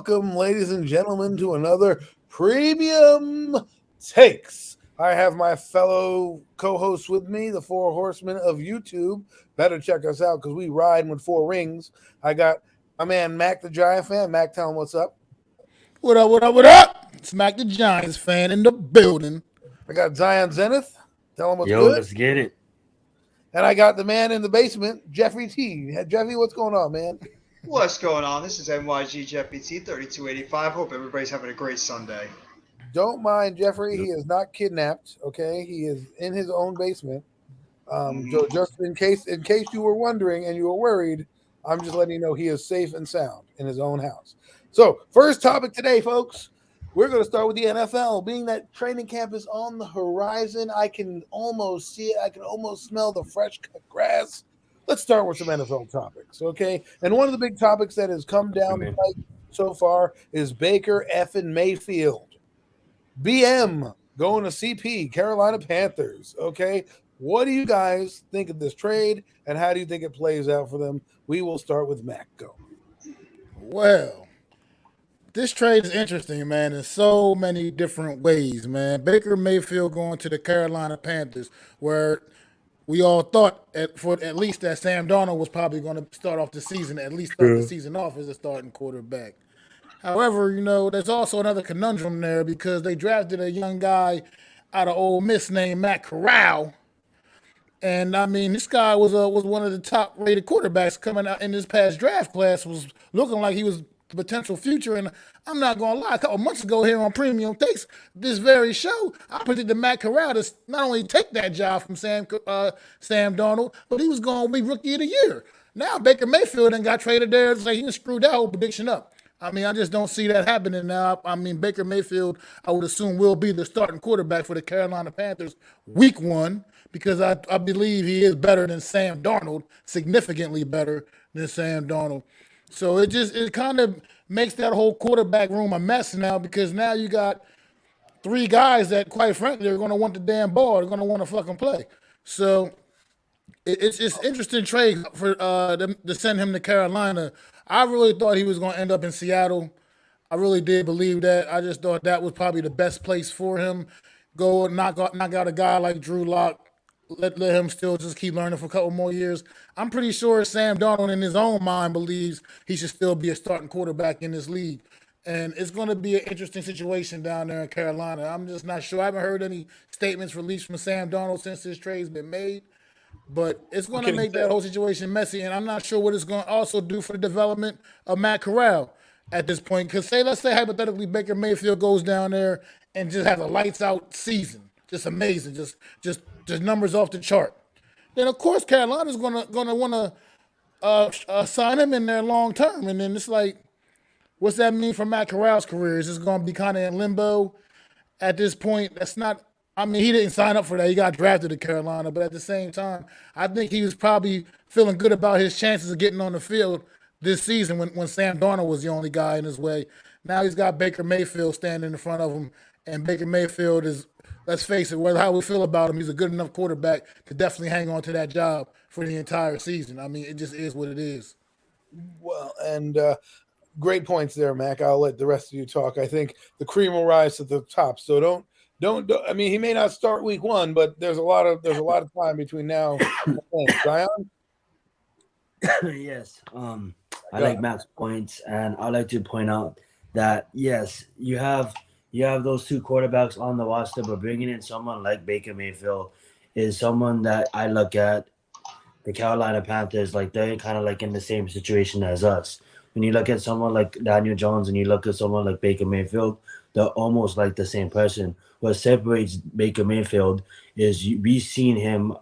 welcome, ladies and gentlemen, to another Premium Takes. I have my fellow co-hosts with me, the Four Horsemen of YouTube. Better check us out because we ride with four rings. I got my man Mac the Giant fan. Mac, tell him what's up. What up, what up, what up? Smack the Giants fan in the building. I got Zion Zenith. Tell him what's Yo, good. let's get it. And I got the man in the basement, Jeffrey T. Jeffy, what's going on, man? What's going on? This is NYG Jeffy T 3285. Hope everybody's having a great Sunday. Don't mind Jeffrey. He is not kidnapped. Okay, he is in his own basement. So just in case you were wondering and you were worried, I'm just letting you know he is safe and sound in his own house. So first topic today, folks. We're going to start with the NFL. Being that training camp is on the horizon, I can almost see it. I can almost smell the fresh cut grass. Let's start with some NFL topics, okay? And one of the big topics that has come down the pipe so far is Baker effing Mayfield. BM going to CP, Carolina Panthers, okay? What do you guys think of this trade, and how do you think it plays out for them? We will start with Mac. Go. Well, this trade is interesting, man, in so many different ways, man. Baker Mayfield going to the Carolina Panthers, where we all thought at least that Sam Darnold was probably going to start off the season, at least start the season off as a starting quarterback. However, there's also another conundrum there because they drafted a young guy out of Ole Miss named Matt Corral. And, I mean, this guy was one of the top-rated quarterbacks coming out in this past draft class, was looking like he was the potential future. And I'm not going to lie, a couple months ago here on Premium Takes, this very show, I predicted Matt Corral to not only take that job from Sam Darnold, but he was going to be Rookie of the Year. Now Baker Mayfield and got traded there. It's like he screwed that whole prediction up. I mean, I just don't see that happening now. I mean, Baker Mayfield, I would assume, will be the starting quarterback for the Carolina Panthers week one because I believe he is better than Sam Darnold, significantly better than Sam Darnold. So it kind of makes that whole quarterback room a mess now because now you got three guys that, quite frankly, are going to want the damn ball. They're going to want to fucking play. So it's interesting trade for them to send him to Carolina. I really thought he was going to end up in Seattle. I really did believe that. I just thought that was probably the best place for him. Go knock out a guy like Drew Lock. Let him still just keep learning for a couple more years. I'm pretty sure Sam Darnold in his own mind believes he should still be a starting quarterback in this league. And it's going to be an interesting situation down there in Carolina. I'm just not sure. I haven't heard any statements released from Sam Darnold since this trade's been made. But it's going to make that whole situation messy, and I'm not sure what it's going to also do for the development of Matt Corral at this point. Because let's say hypothetically Baker Mayfield goes down there and just has a lights-out season, just amazing, just numbers off the chart. Then of course Carolina's going to want to sign him in there long term, and then it's like, what's that mean for Matt Corral's career? Is this going to be kind of in limbo at this point? That's not. I mean, he didn't sign up for that. He got drafted to Carolina. But at the same time, I think he was probably feeling good about his chances of getting on the field this season when Sam Darnold was the only guy in his way. Now he's got Baker Mayfield standing in front of him. And Baker Mayfield is, let's face it, how we feel about him, he's a good enough quarterback to definitely hang on to that job for the entire season. I mean, it just is what it is. Well, and great points there, Mac. I'll let the rest of you talk. I think the cream will rise to the top. So don't. I mean, he may not start week one, but there's a lot of time between now and then. Zion? Yes. I like Mac's points, and I like to point out that yes, you have those two quarterbacks on the roster, but bringing in someone like Baker Mayfield is someone that I look at the Carolina Panthers like they're kind of like in the same situation as us. When you look at someone like Daniel Jones and you look at someone like Baker Mayfield, they're almost like the same person. What separates Baker Mayfield is we've seen him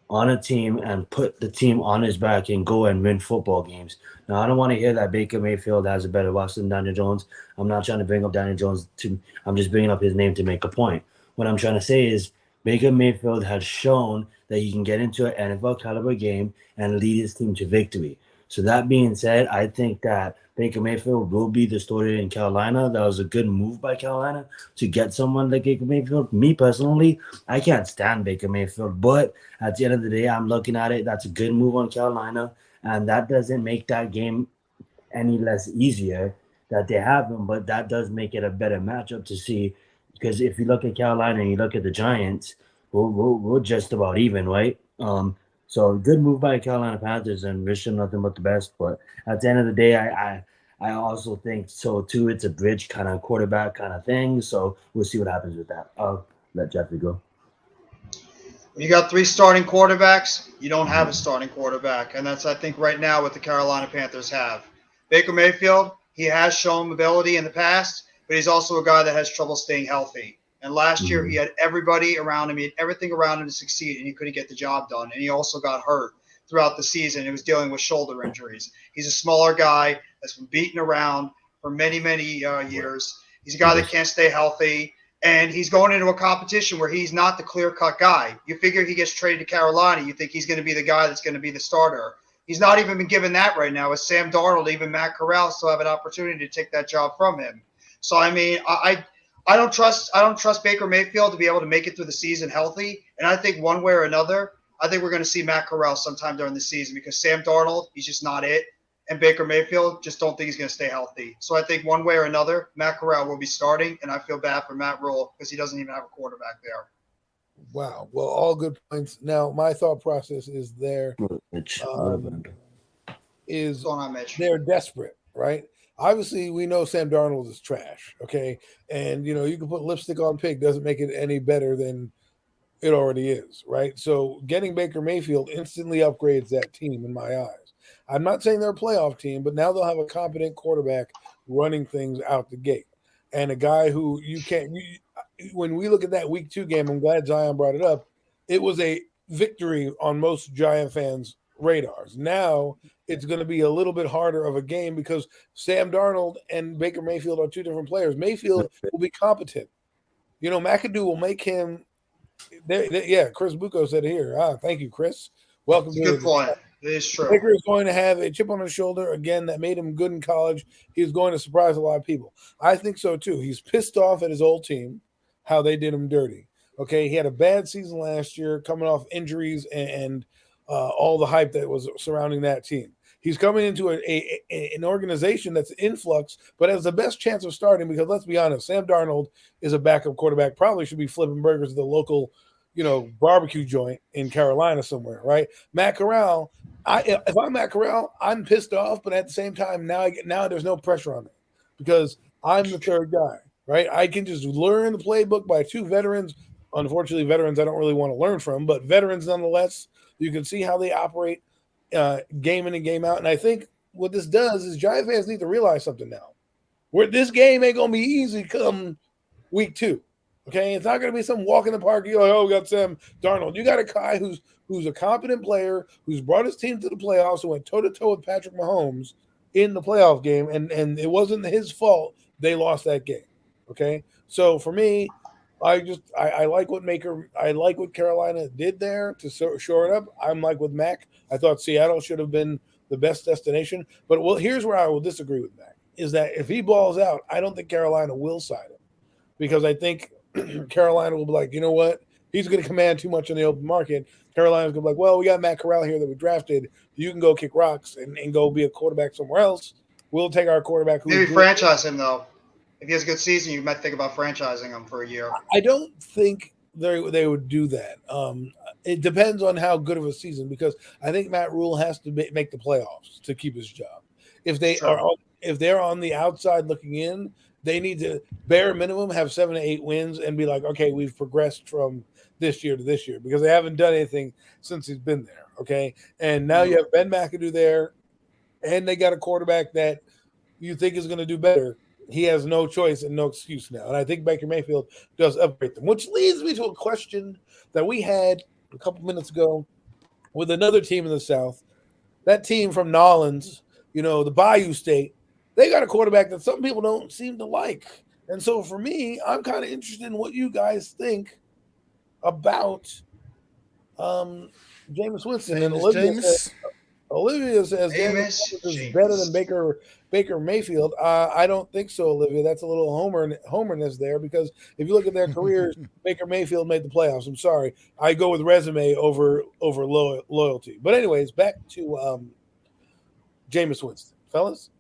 on a team and put the team on his back and go and win football games. Now, I don't want to hear that Baker Mayfield has a better roster than Daniel Jones. I'm not trying to bring up Daniel Jones. I'm just bringing up his name to make a point. What I'm trying to say is Baker Mayfield has shown that he can get into an NFL caliber game and lead his team to victory. So that being said, I think that Baker Mayfield will be the starter in Carolina. That was a good move by Carolina to get someone like Baker Mayfield. Me personally, I can't stand Baker Mayfield, but at the end of the day, I'm looking at it. That's a good move on Carolina, and that doesn't make that game any less easier that they have him, but that does make it a better matchup to see. Because if you look at Carolina and you look at the Giants, we're just about even, right? So good move by Carolina Panthers, and wish them nothing but the best. But at the end of the day, I also think so too. It's a bridge kind of quarterback kind of thing. So we'll see what happens with that. I'll let Jeffrey go. You got 3 starting quarterbacks. You don't have a starting quarterback, and that's I think right now what the Carolina Panthers have. Baker Mayfield, he has shown ability in the past, but he's also a guy that has trouble staying healthy. And last year he had everybody around him, he had everything around him to succeed, and he couldn't get the job done. And he also got hurt throughout the season. He was dealing with shoulder injuries. He's a smaller guy that's been beaten around for many, many years. He's a guy that can't stay healthy. And he's going into a competition where he's not the clear-cut guy. You figure he gets traded to Carolina, you think he's going to be the guy that's going to be the starter. He's not even been given that right now. With Sam Darnold, even Matt Corral still have an opportunity to take that job from him. So I mean, I don't trust Baker Mayfield to be able to make it through the season healthy. And I think one way or another, I think we're going to see Matt Corral sometime during the season because Sam Darnold, he's just not it. And Baker Mayfield, just don't think he's going to stay healthy. So I think one way or another, Matt Corral will be starting, and I feel bad for Matt Rule because he doesn't even have a quarterback there. Wow. Well, all good points. Now, my thought process is they're desperate, right? Obviously, we know Sam Darnold is trash, okay? And, you can put lipstick on pig doesn't make it any better than it already is, right? So getting Baker Mayfield instantly upgrades that team in my eyes. I'm not saying they're a playoff team, but now they'll have a competent quarterback running things out the gate. And a guy who when we look at that week 2 game, I'm glad Zion brought it up. It was a victory on most Giant fans' radars. Now it's going to be a little bit harder of a game because Sam Darnold and Baker Mayfield are 2 different players. Mayfield will be competent. McAdoo will make him. Chris Bucco said it here. Thank you, Chris. Welcome. Good point. It is true. Baker is going to have a chip on his shoulder again that made him good in college. He's going to surprise a lot of people. I think so too. He's pissed off at his old team, how they did him dirty. Okay, he had a bad season last year, coming off injuries and all the hype that was surrounding that team. He's coming into an organization that's in flux, but has the best chance of starting because let's be honest, Sam Darnold is a backup quarterback. Probably should be flipping burgers at the local, barbecue joint in Carolina somewhere, right? Matt Corral. If I'm Matt Corral, I'm pissed off, but at the same time, now there's no pressure on me because I'm the third guy, right? I can just learn the playbook by 2 veterans. Unfortunately, veterans I don't really want to learn from, but veterans nonetheless. You can see how they operate game in and game out. And I think what this does is Giant fans need to realize something now. Where this game ain't going to be easy come week 2. Okay, it's not going to be some walk in the park. You're like, oh, we got Sam Darnold. You got a guy who's a competent player, who's brought his team to the playoffs, who went toe-to-toe with Patrick Mahomes in the playoff game, and it wasn't his fault they lost that game. Okay, so for me, I like what Carolina did there to shore it up. I'm like with Mac. I thought Seattle should have been the best destination, but here's where I will disagree with Mac: is that if he balls out, I don't think Carolina will sign him because I think Carolina will be like, you know what? He's going to command too much in the open market. Carolina's going to be like, well, we got Matt Corral here that we drafted. You can go kick rocks and go be a quarterback somewhere else. We'll take our quarterback. Maybe franchise him, though. If he has a good season, you might think about franchising him for a year. I don't think they would do that. It depends on how good of a season because I think Matt Rule has to make the playoffs to keep his job. If they're on the outside looking in, they need to bare minimum have 7 to 8 wins and be like, okay, we've progressed from this year to this year because they haven't done anything since he's been there. Okay. And now you have Ben McAdoo there and they got a quarterback that you think is going to do better. He has no choice and no excuse now. And I think Baker Mayfield does upgrade them, which leads me to a question that we had a couple minutes ago with another team in the South. That team from Nolans, the Bayou State, they got a quarterback that some people don't seem to like. And so for me, I'm kind of interested in what you guys think about Jameis Winston. And Olivia says Jameis is better than Baker Mayfield. I don't think so, Olivia. That's a little homerness there because if you look at their careers, Baker Mayfield made the playoffs. I'm sorry. I go with resume over loyalty. But anyways, back to Jameis Winston. Fellas?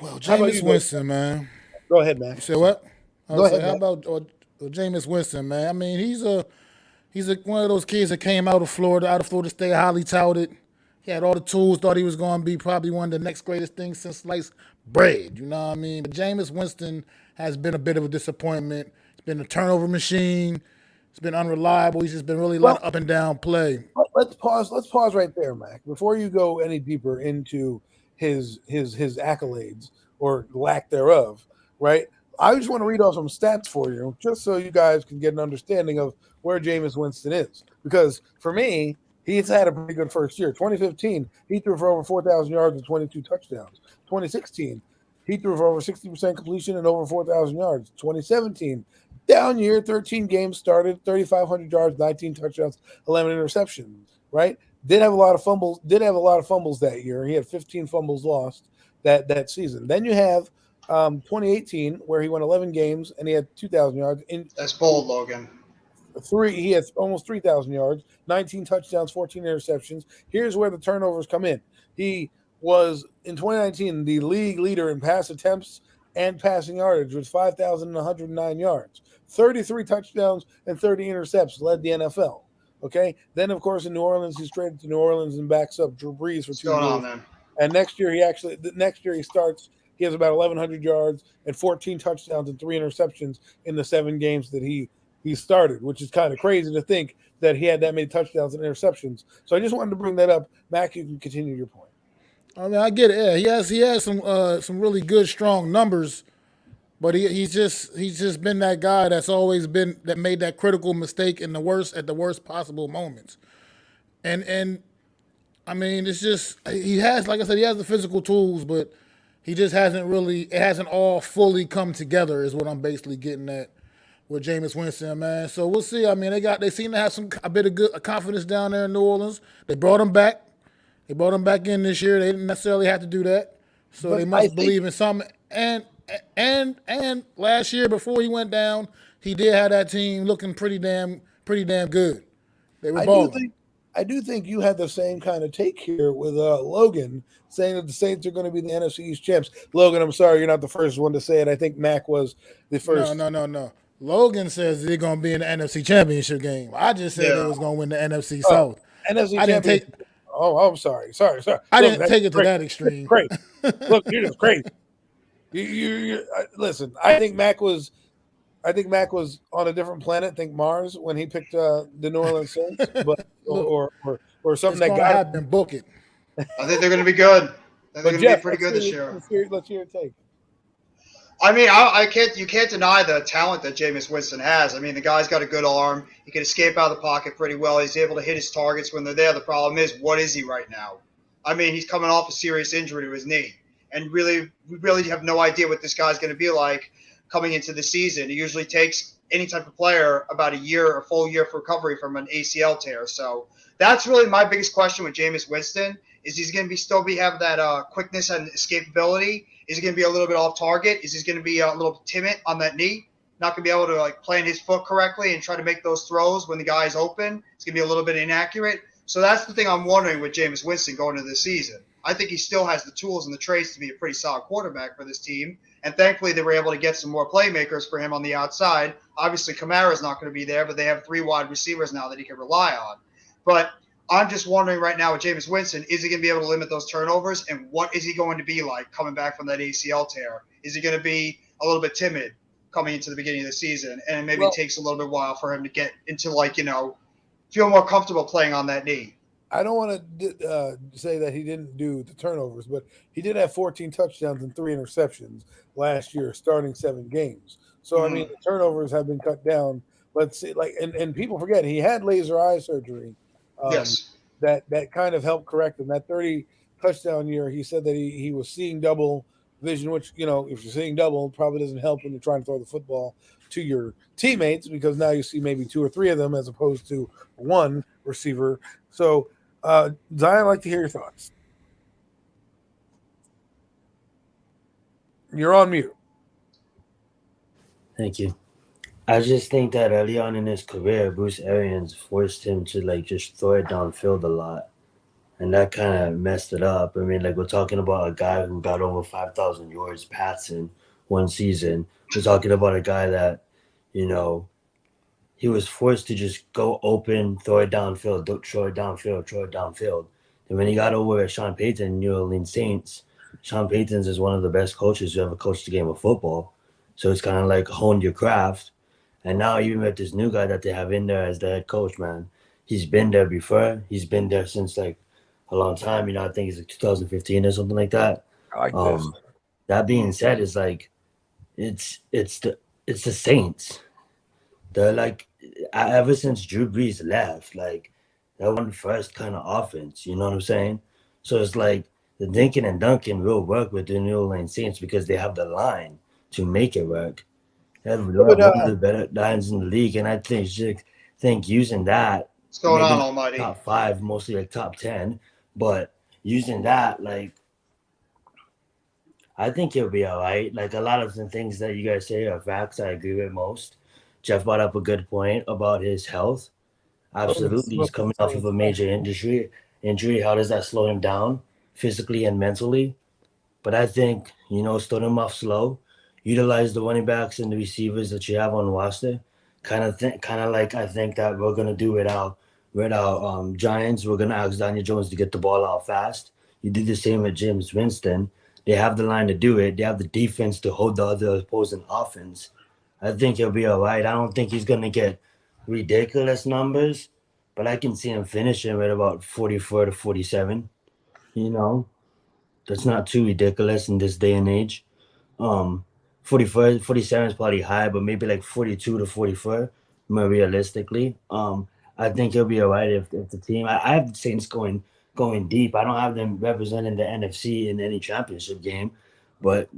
Well, How about Jameis you, Winston, man. Go ahead, You Mac. said what? I Go was like, ahead, how Mac. about Jameis Winston, man? I mean, he's one of those kids that came out of Florida State, highly touted. He had all the tools, thought he was going to be probably one of the next greatest things since sliced bread. You know what I mean? But Jameis Winston has been a bit of a disappointment. He's been a turnover machine. It's been unreliable. He's just been really a lot Well, of up and down play. let's pause. Let's pause right there, Mac, before you go any deeper into his accolades or lack thereof. Right. I just want to read off some stats for you, just so you guys can get an understanding of where Jameis Winston is. Because for me, he's had a pretty good first year. 2015, he threw for over 4,000 yards and 22 touchdowns. 2016, he threw for over 60% completion and over 4,000 yards. 2017, down year, 13 games started, 3,500 yards, 19 touchdowns, 11 interceptions. Right? Did have a lot of fumbles. Did have a lot of fumbles that year. He had 15 fumbles lost that season. Then you have 2018, where he won 11 games and he had 2,000 yards. In That's bold, Logan. he has almost 3,000 yards, 19 touchdowns, 14 interceptions. Here's where the turnovers come in. He was in 2019 the league leader in pass attempts and passing yardage with 5,109 yards, 33 touchdowns and 30 interceptions, led the NFL. Okay. Then, of course, in New Orleans, he's traded to New Orleans and backs up Drew Brees for What's 2 going years. on, man? And next year he starts. He has about 1,100 yards and 14 touchdowns and 3 interceptions in the 7 games that he started, which is kind of crazy to think that he had that many touchdowns and interceptions. So I just wanted to bring that up. Mac, you can continue your point. I mean, I get it. Yeah, he has some really good, strong numbers, but he's just been that guy that's always been that made that critical mistake in the worst possible moments. And I mean, it's just he has, like I said, he has the physical tools, but he just it hasn't all fully come together. Is what I'm basically getting at with Jameis Winston, man. So we'll see. I mean, they seem to have a bit of good confidence down there in New Orleans. They brought him back. They brought him back in this year. They didn't necessarily have to do that, so But they I must think believe in something. And last year before he went down, he did have that team looking pretty damn good. They were I do balling. think I do think you had the same kind of take here with Logan saying that the Saints are going to be the NFC East champs. Logan, I'm sorry, you're not the first one to say it. I think Mac was the No, first. no, no, no. Logan says they're gonna be in the NFC Championship game. I just said they Yeah. was gonna win the NFC Oh, South. NFC I didn't take championship. Oh, I'm sorry. Sorry. I Logan, didn't that's take it to great. that extreme. Great. Look, you're just crazy. Listen. I think Mac was on a different planet. Think Mars when he picked the New Orleans Saints, but Look, or something it's that gonna got him. happen. Book it. I think they're going to be good. I think they're But going to be Jeff, pretty good this year. let's hear your take. I mean, I can't. You can't deny the talent that Jameis Winston has. I mean, the guy's got a good arm. He can escape out of the pocket pretty well. He's able to hit his targets when they're there. The problem is, what is he right now? I mean, he's coming off a serious injury to his knee, and we really have no idea what this guy's going to be like coming into the season. It usually takes any type of player about a full year for recovery from an ACL tear. So that's really my biggest question with Jameis Winston. Is he's going to still have that quickness and escapability? Is he going to be a little bit off target? Is he going to be a little timid on that knee? Not going to be able to plant his foot correctly and try to make those throws when the guy is open. It's going to be a little bit inaccurate. So that's the thing I'm wondering with Jameis Winston going into this season. I think he still has the tools and the traits to be a pretty solid quarterback for this team. And thankfully, they were able to get some more playmakers for him on the outside. Obviously, Kamara's not going to be there, but they have 3 wide receivers now that he can rely on. But I'm just wondering right now with Jameis Winston, is he going to be able to limit those turnovers? And what is he going to be like coming back from that ACL tear? Is he going to be a little bit timid coming into the beginning of the season? And maybe it takes a little bit while for him to get into feel more comfortable playing on that knee. I don't want to say that he didn't do the turnovers, but he did have 14 touchdowns and 3 interceptions last year, starting 7 games. So I mean, the turnovers have been cut down. Let's see, and people forget he had laser eye surgery. Yes. That kind of helped correct him. That 30 touchdown year, he said that he was seeing double vision, which, if you're seeing double, probably doesn't help when you're trying to throw the football to your teammates, because now you see maybe 2 or 3 of them as opposed to 1 receiver. So, Zion, I'd like to hear your thoughts. You're on mute. Thank you. I just think that early on in his career, Bruce Arians forced him to just throw it downfield a lot. and that kind of messed it up. I mean, like we're talking about a guy who got over 5,000 yards passing one season. We're talking about a guy that, you know, he was forced to just go open, throw it downfield, throw it downfield, throw it downfield. And when he got over at Sean Payton, New Orleans Saints, Sean Payton's is one of the best coaches who ever coached the game of football. So it's kind of like honed your craft. And now even with this new guy that they have in there as the head coach, man, he's been there before. He's been there since like a long time. You know, I think it's like 2015 or something like that. I like this. That being said, is like it's the Saints. They're like ever since Drew Brees left, like that one first kind of offense. You know what I'm saying? So it's like the Dinkin and Duncan will work with the New Orleans Saints because they have the line to make it work. They have one But of the better lines in the league, and I think using that, What's going maybe on, not Almighty? top 5, mostly like top 10, but using that, like I think he'll be all right. Like a lot of the things that you guys say are facts. I agree with most. Jeff brought up a good point about his health. Absolutely, he's coming off of a major injury. How does that slow him down physically and mentally? But I think, start him off slow, utilize the running backs and the receivers that you have on roster. Kind of like I think that we're gonna do with our Giants. We're gonna ask Daniel Jones to get the ball out fast. You did the same with James Winston. They have the line to do it. They have the defense to hold the other opposing offense. I think he'll be all right. I don't think he's gonna get ridiculous numbers, but I can see him finishing at about 44 to 47. You know, that's not too ridiculous in this day and age. Um, 44, 47 is probably high, but maybe like 42 to 44, more realistically. I think he'll be all right if the team. I have the Saints going deep. I don't have them representing the NFC in any championship game, but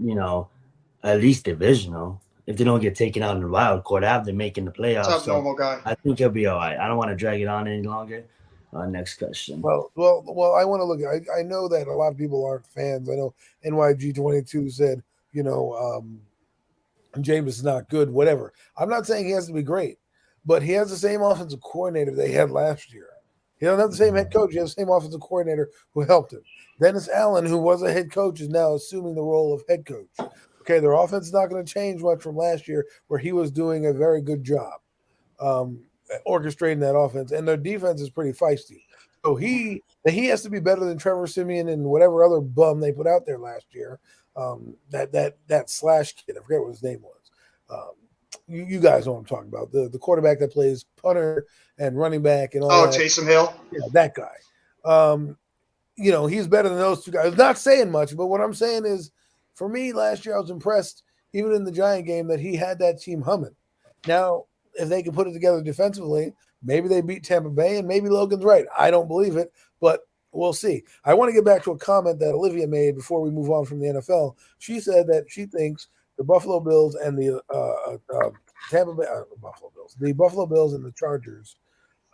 at least divisional. If they don't get taken out in the wild card, I have them making the What's playoffs. up, So normal guy? I think he'll be all right. I don't want to drag it on any longer. Next question. Well. I want to look. I know that a lot of people aren't fans. I know NYG22 said, James is not good. Whatever. I'm not saying he has to be great, but he has the same offensive coordinator they had last year. He doesn't have the same head coach. He has the same offensive coordinator who helped him. Dennis Allen, who was a head coach, is now assuming the role of head coach. Okay, their offense is not going to change much from last year, where he was doing a very good job orchestrating that offense, and their defense is pretty feisty. So he has to be better than Trevor Simeon and whatever other bum they put out there last year. That slash kid, I forget what his name was. You guys know what I'm talking about. The quarterback that plays punter and running back and all that. Taysom Hill. Yeah, that guy. He's better than those two guys. Not saying much, but what I'm saying is, for me, last year I was impressed, even in the Giant game, that he had that team humming. Now, if they can put it together defensively, maybe they beat Tampa Bay, and maybe Logan's right. I don't believe it, but we'll see. I want to get back to a comment that Olivia made before we move on from the NFL. She said that she thinks the Buffalo Bills and the Tampa Bay the Buffalo Bills and the Chargers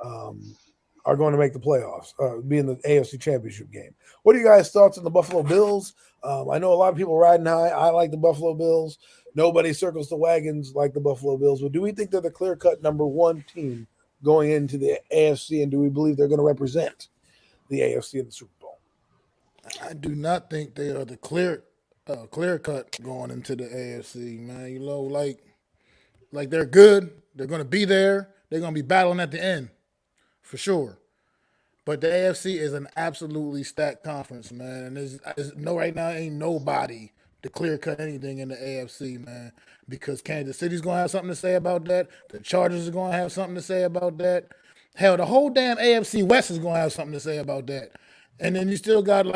are going to make the playoffs, be in the AFC Championship game. What are you guys' thoughts on the Buffalo Bills? I know a lot of people riding high. I like the Buffalo Bills. Nobody circles the wagons like the Buffalo Bills. But do we think they're the clear-cut number one team going into the AFC, and do we believe they're going to represent the AFC in the Super Bowl? I do not think they are the clear cut going into the AFC, man. Like they're good. They're going to be there. They're going to be battling at the end, for sure. But the AFC is an absolutely stacked conference, man. And there's right now ain't nobody to clear cut anything in the AFC, man. Because Kansas City's going to have something to say about that. The Chargers are going to have something to say about that. Hell, the whole damn AFC West is going to have something to say about that. And then you still got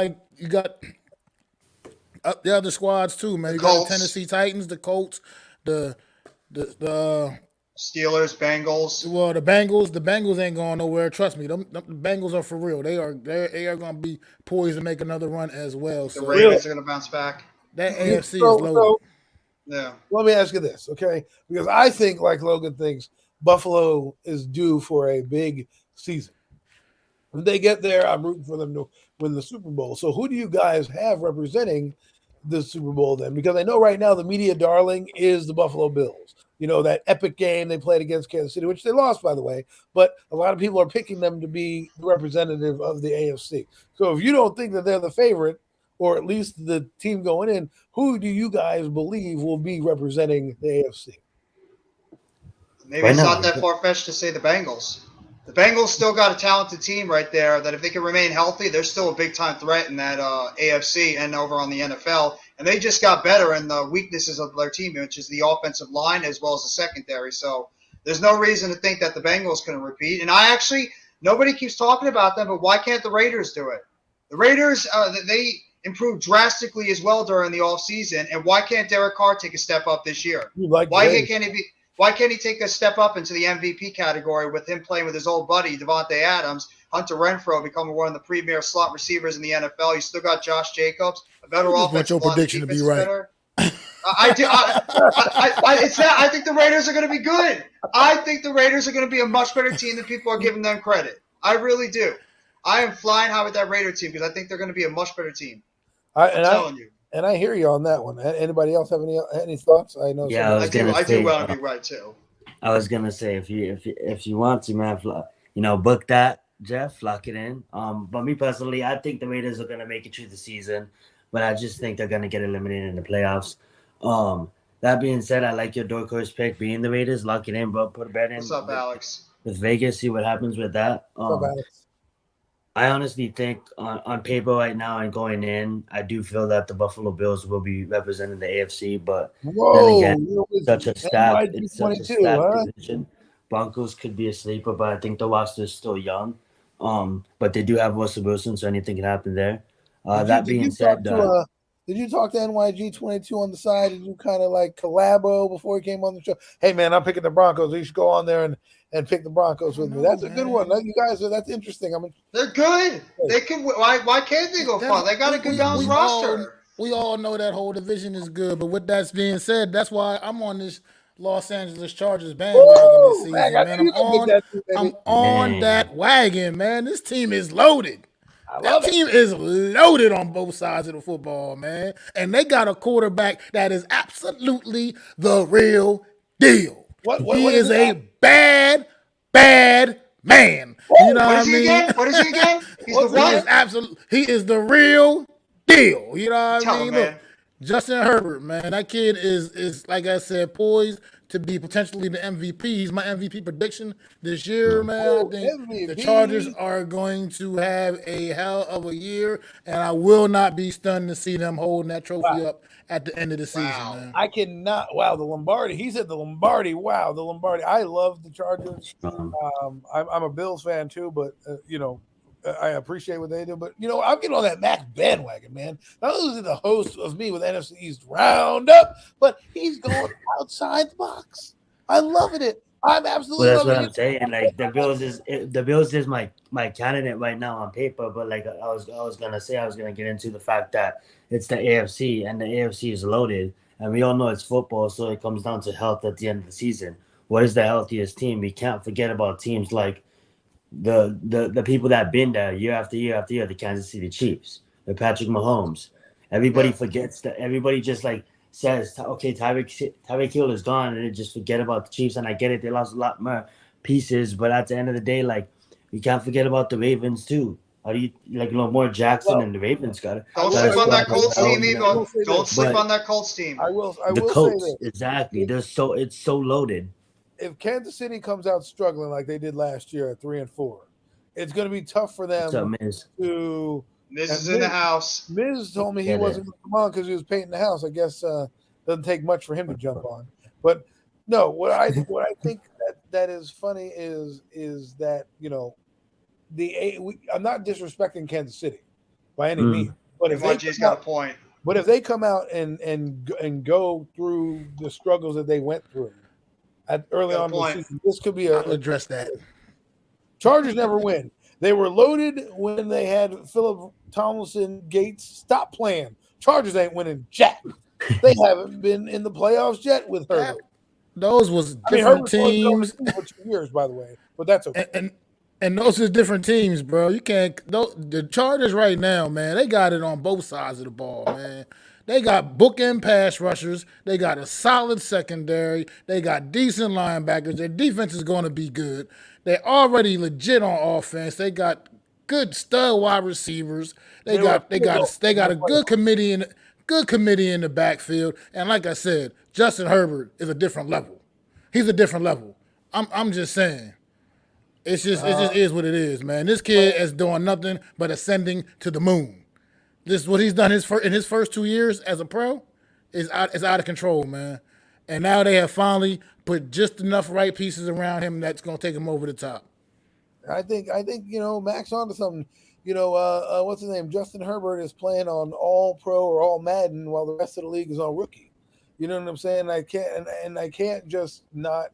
up the other squads too, man. You got the Tennessee Titans, the Colts, the Steelers, Bengals. Well, the Bengals ain't going nowhere. Trust me, the Bengals are for real. They are going to be poised to make another run as well. The Ravens are going to bounce back. That AFC is loaded. Yeah. Let me ask you this, okay? Because I think, like Logan thinks, Buffalo is due for a big season. When they get there, I'm rooting for them to win the Super Bowl. So who do you guys have representing the Super Bowl then? Because I know right now the media darling is the Buffalo Bills. that epic game they played against Kansas City, which they lost, by the way. But a lot of people are picking them to be the representative of the AFC. So if you don't think that they're the favorite, or at least the team going in, who do you guys believe will be representing the AFC? Maybe it's not that far-fetched to say the Bengals. The Bengals still got a talented team right there that if they can remain healthy, they're still a big-time threat in that AFC and over on the NFL. And they just got better in the weaknesses of their team, which is the offensive line as well as the secondary. So there's no reason to think that the Bengals can repeat. And nobody keeps talking about them, but why can't the Raiders do it? The Raiders, they improved drastically as well during the offseason. And why can't Derek Carr take a step up this year? Why can't he take a step up into the MVP category with him playing with his old buddy, Devontae Adams, Hunter Renfrow becoming one of the premier slot receivers in the NFL? You still got Josh Jacobs, a better offensive line. Want your prediction to be right. I think the Raiders are going to be good. I think the Raiders are going to be a much better team than people are giving them credit. I really do. I am flying high with that Raider team because I think they're going to be a much better team. I'm telling you. And I hear you on that one. Anybody else have any thoughts? I know. Yeah, I do want to be right too. I was gonna say if you want to, man, book that, Jeff, lock it in. But me personally, I think the Raiders are gonna make it through the season, but I just think they're gonna get eliminated in the playoffs. That being said, I like your dark horse pick being the Raiders. Lock it in, bro. Put a bet in. What's up, Alex? With Vegas, see what happens with that. What's up, Alex? I honestly think on paper right now and going in, I do feel that the Buffalo Bills will be representing the AFC, but then again, such a stacked division. Broncos could be a sleeper, but I think the roster is still young. But they do have Russell Wilson, so anything can happen there. That being said, did you talk to NYG22 on the side? Did you kind of like collabo before he came on the show? Hey, man, I'm picking the Broncos. You should go on there and pick the Broncos with me. That's a good one. You guys, that's interesting. They're good. They can. Why can't they go far? They got a good balanced roster. We all know that whole division is good, but with that being said, that's why I'm on this Los Angeles Chargers bandwagon this season, man. I'm on that wagon, man. This team is loaded. That team is loaded on both sides of the football, man. And they got a quarterback that is absolutely the real deal. He is a bad man. You know what I mean? What is he again? He's the what? He is the real deal. You know what I mean? Look, Justin Herbert, man, that kid is like I said, poised to be potentially the MVP. He's my MVP prediction this year, man. I think the Chargers are going to have a hell of a year, and I will not be stunned to see them holding that trophy up at the end of the season, man. I cannot. Wow, the Lombardi. He said the Lombardi. Wow, the Lombardi. I love the Chargers. I'm a Bills fan too, but I appreciate what they do, but I'm getting on that Mac bandwagon, man. Not only is the host of me with NFC East Roundup, but he's going outside the box. I love it. I'm absolutely. Well, that's what I'm saying. Like the Bills is my candidate right now on paper, but like I was gonna get into the fact that it's the AFC and the AFC is loaded, and we all know it's football, so it comes down to health at the end of the season. What is the healthiest team? We can't forget about teams like the people that have been there year after year after year, the Kansas City Chiefs, the Patrick Mahomes. Everybody forgets that. Everybody just like says, okay, Tyreek Hill is gone, and they just forget about the Chiefs. And I get it, they lost a lot more pieces, but at the end of the day, like we can't forget about the Ravens too. How do you Lamar Jackson and the Ravens got it? Don't sleep on that Colts team, Evo. Don't sleep on that Colts team. I will Colts, say this. exactly. It's so loaded. If Kansas City comes out struggling like they did last year at 3-4, it's going to be tough for them to. Miz is in the house. Miz told me he wasn't going to come on because he was painting the house. I guess doesn't take much for him to jump on. But no, what I think that is funny is that I'm not disrespecting Kansas City by any means, but if YG's got a point. But if they come out and go through the struggles that they went through early on in the season, this could be I'll address that. Chargers never win. They were loaded when they had Philip Tomlinson, Gates. Stop playing. Chargers ain't winning jack. They haven't been in the playoffs yet with Herbert. Those was different teams. For 2 years, by the way, but that's okay. And those are different teams, bro. You can't. The Chargers right now, man, they got it on both sides of the ball, man. They got bookend pass rushers. They got a solid secondary. They got decent linebackers. Their defense is going to be good. They're already legit on offense. They got good stud wide receivers. They They were a got they field got goal a, they from got the a good playoffs. committee in the backfield. And like I said, Justin Herbert is a different level. He's a different level. I'm just saying. It just is what it is, man. This kid is doing nothing but ascending to the moon. This what he's done in his first 2 years as a pro is out of control, man. And now they have finally put just enough right pieces around him that's gonna take him over the top. I think Max onto something. What's his name? Justin Herbert is playing on all pro or all Madden while the rest of the league is on rookie. You know what I'm saying? I can't just not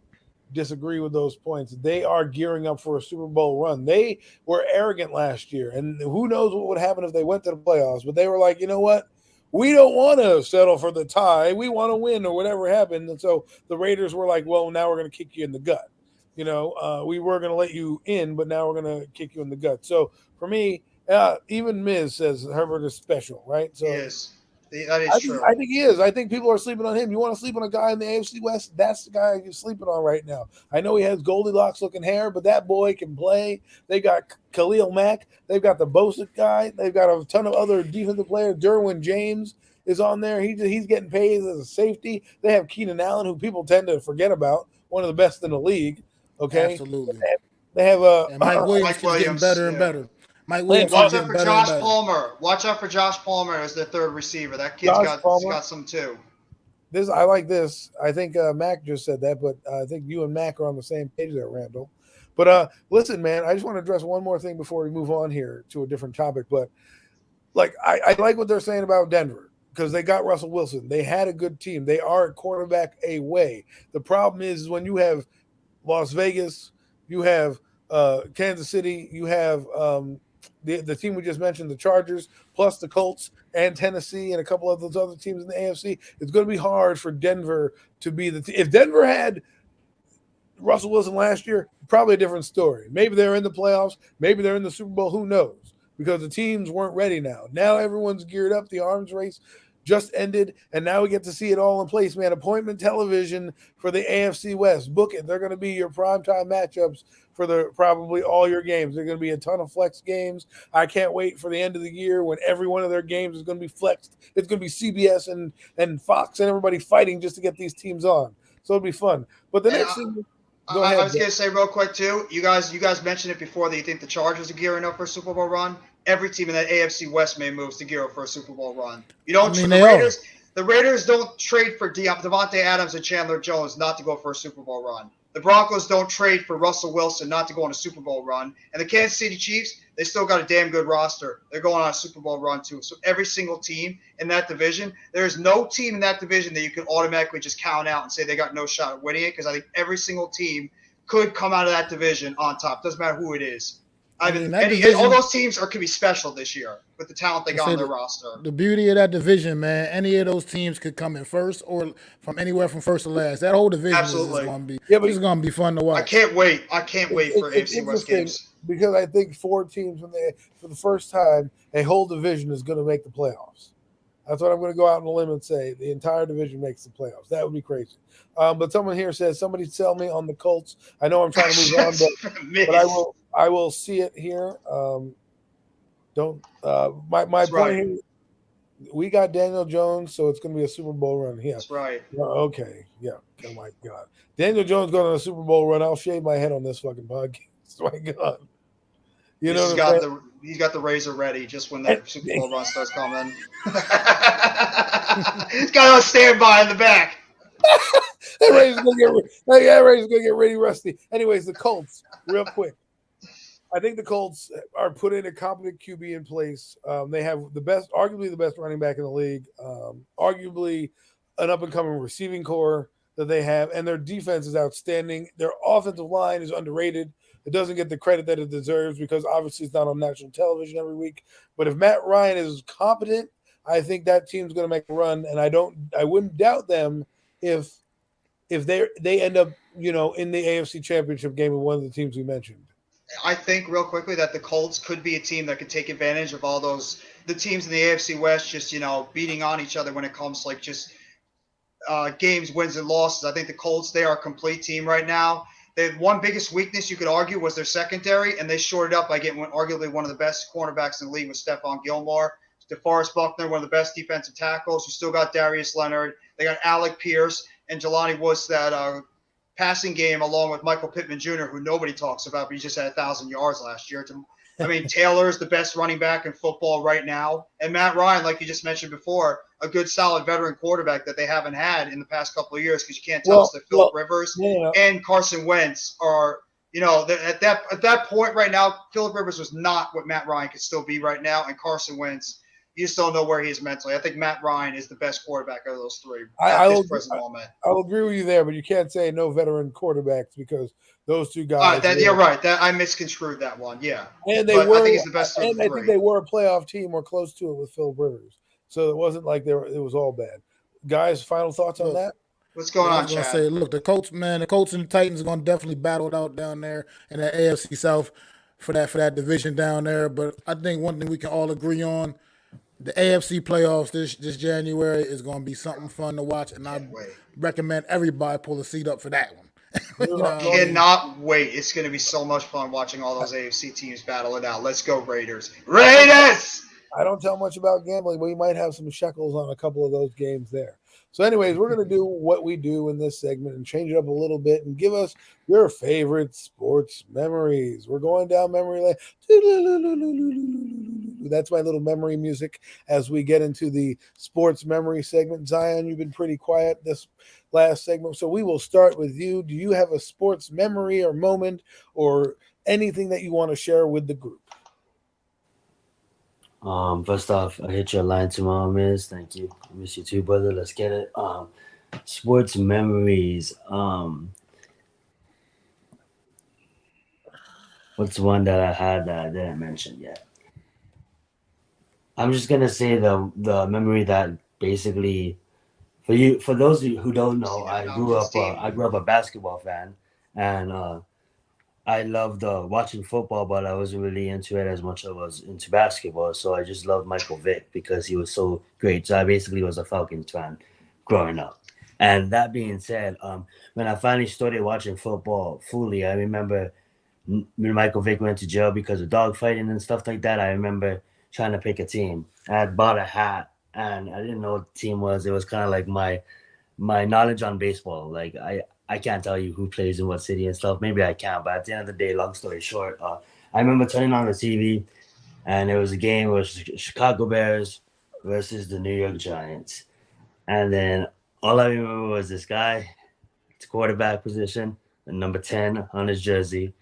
disagree with those points. They are gearing up for a Super Bowl run. They were arrogant last year, and who knows what would happen if they went to the playoffs. But they were like, you know what? We don't want to settle for the tie. We want to win or whatever happened. And so the Raiders were like, well, now we're going to kick you in the gut. We were going to let you in, but now we're going to kick you in the gut. So for me, even Miz says Herbert is special, right? So He is. That is I think, true. I think he is. I think people are sleeping on him. You want to sleep on a guy in the AFC West? That's the guy you're sleeping on right now. I know he has Goldilocks looking hair, but that boy can play. They got Khalil Mack. They've got the Bosa guy. They've got a ton of other defensive players. Derwin James is on there. He's getting paid as a safety. They have Keenan Allen, who people tend to forget about, one of the best in the league. Okay, Absolutely. they have And Mike Williams Mike keeps getting Williams, better and yeah. better. Mike Hey, Williams keeps Watch out getting for better and Josh better. Palmer. Watch out for Josh Palmer as their third receiver. That kid's Josh Palmer. got some too. This I like this. I think Mac just said that, but I think you and Mac are on the same page there, Randall. But listen, man, I just want to address one more thing before we move on here to a different topic. But like, I like what they're saying about Denver because they got Russell Wilson. They had a good team. They are a quarterback away. The problem is when you have Las Vegas, you have Kansas City, you have the team we just mentioned, the Chargers, plus the Colts and Tennessee and a couple of those other teams in the AFC. It's going to be hard for Denver to be if Denver had Russell Wilson last year, probably a different story. Maybe they're in the playoffs, maybe they're in the Super Bowl, who knows? Because the teams weren't ready now. Now everyone's geared up. The arms race just ended, and now we get to see it all in place, man. Appointment television for the AFC West. Book it. They're going to be your primetime matchups for probably all your games. They're going to be a ton of flex games. I can't wait for the end of the year when every one of their games is going to be flexed. It's going to be CBS and Fox and everybody fighting just to get these teams on. So it'll be fun. But the next thing, go ahead. I was going to say real quick too. You guys mentioned it before that you think the Chargers are gearing up for a Super Bowl run. Every team in that AFC West made moves to gear up for a Super Bowl run. You don't. The Raiders don't trade for Devontae Adams and Chandler Jones not to go for a Super Bowl run. The Broncos don't trade for Russell Wilson not to go on a Super Bowl run. And the Kansas City Chiefs, they still got a damn good roster. They're going on a Super Bowl run too. So every single team in that division, there's no team in that division that you can automatically just count out and say they got no shot at winning it, because I think every single team could come out of that division on top. Doesn't matter who it is. All those teams could be special this year with the talent they got on their roster. The beauty of that division, man, any of those teams could come in first or from anywhere from first to last. That whole division is going to be fun to watch. I can't wait for AFC West games. Because I think 4 teams for the first time, a whole division is going to make the playoffs. That's what I'm going to go out on a limb and say. The entire division makes the playoffs. That would be crazy. But someone here says, somebody sell me on the Colts. I know I'm trying to move on, but I will see it here. My point here, we got Daniel Jones, so it's going to be a Super Bowl run. Yeah. That's right. Okay. Yeah. Oh, my God. Daniel Jones going on a Super Bowl run. I'll shave my head on this fucking podcast. My God. You know, he's got the razor ready just when that Super Bowl run starts coming. He's got a standby in the back. That razor's gonna get really rusty. Anyways, the Colts, real quick. I think the Colts are putting a competent QB in place. They have arguably the best running back in the league, arguably an up-and-coming receiving core that they have, and their defense is outstanding. Their offensive line is underrated. It doesn't get the credit that it deserves because obviously it's not on national television every week. But if Matt Ryan is competent, I think that team's going to make a run, and I wouldn't doubt them if they end up, in the AFC Championship game with one of the teams we mentioned. I think real quickly that the Colts could be a team that could take advantage of all those the teams in the AFC West just beating on each other when it comes to like just games, wins, and losses. I think the Colts, they are a complete team right now. They one biggest weakness you could argue was their secondary, and they shored it up by getting arguably one of the best cornerbacks in the league with Stephon Gilmore. DeForest Buckner, one of the best defensive tackles. You still got Darius Leonard. They got Alec Pierce and Jelani Woods, that passing game, along with Michael Pittman Jr., who nobody talks about, but he just had 1,000 yards last year. Taylor's the best running back in football right now. And Matt Ryan, like you just mentioned before, a good, solid veteran quarterback that they haven't had in the past couple of years, because you can't tell us that Phillip Rivers and Carson Wentz are, at that point right now, Phillip Rivers was not what Matt Ryan could still be right now, and Carson Wentz, you just don't know where he is mentally. I think Matt Ryan is the best quarterback out of those three at this present moment. I'll agree with you there, but you can't say no veteran quarterbacks, because those two guys. You're right. I misconstrued that one. Yeah, and I think he's the best. And I think they were a playoff team or close to it with Phil Rivers, so it wasn't like it was all bad. Guys, final thoughts on that? What's going on, Chad? Say, look, the Colts and the Titans are going to definitely battle it out down there in the AFC South for that division down there. But I think one thing we can all agree on: the AFC playoffs this January is going to be something fun to watch, and I recommend everybody pull a seat up for that one. Cannot wait. It's going to be so much fun watching all those AFC teams battle it out. Let's go, Raiders. Raiders! I don't tell much about gambling, but we might have some shekels on a couple of those games there. So anyways, we're going to do what we do in this segment and change it up a little bit and give us your favorite sports memories. We're going down memory lane. That's my little memory music as we get into the sports memory segment. Zion, you've been pretty quiet this last segment, so we will start with you. Do you have a sports memory or moment or anything that you want to share with the group? First off, I hit your line tomorrow, Miz. Thank you. I miss you too, brother. Let's get it. Sports memories. What's one that I had that I didn't mention yet? I'm just gonna say the memory that basically, for those of you who don't know, I grew up a basketball fan, and I loved watching football, but I wasn't really into it as much as I was into basketball. So I just loved Michael Vick because he was so great. So I basically was a Falcons fan growing up. And that being said, when I finally started watching football fully, I remember when Michael Vick went to jail because of dogfighting and stuff like that. I remember trying to pick a team. I had bought a hat, and I didn't know what the team was. It was kind of like my knowledge on baseball. Like I can't tell you who plays in what city and stuff. Maybe I can, but at the end of the day, long story short, I remember turning on the TV, and it was a game with Chicago Bears versus the New York Giants. And then all I remember was this guy, it's quarterback position, the number 10 on his jersey,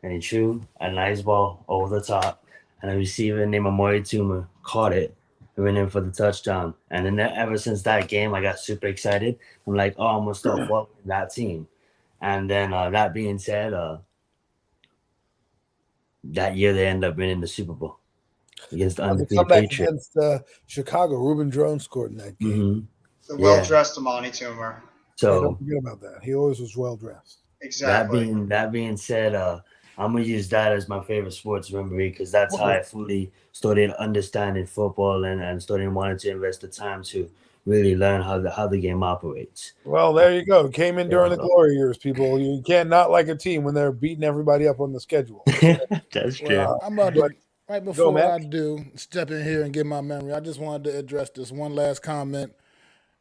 and he threw a nice ball over the top, and a receiver named Amari Toomer caught it and went in for the touchdown. And then ever since that game, I got super excited. I'm like, oh, I'm going to start following that team. And then that being said, that year they ended up winning the Super Bowl against the undefeated Patriots. Against Chicago. Ruben Jones scored in that game. The well-dressed Amani Toomer. So don't forget about that. He always was well-dressed. Exactly. That being said, I'm going to use that as my favorite sports memory because that's how I fully started understanding football and started wanting to invest the time to really learn how the game operates. Well, there you go. Came in during the glory years, people. You can't not like a team when they're beating everybody up on the schedule. That's true. I'm about to, right before I do step in here and give my memory, I just wanted to address this one last comment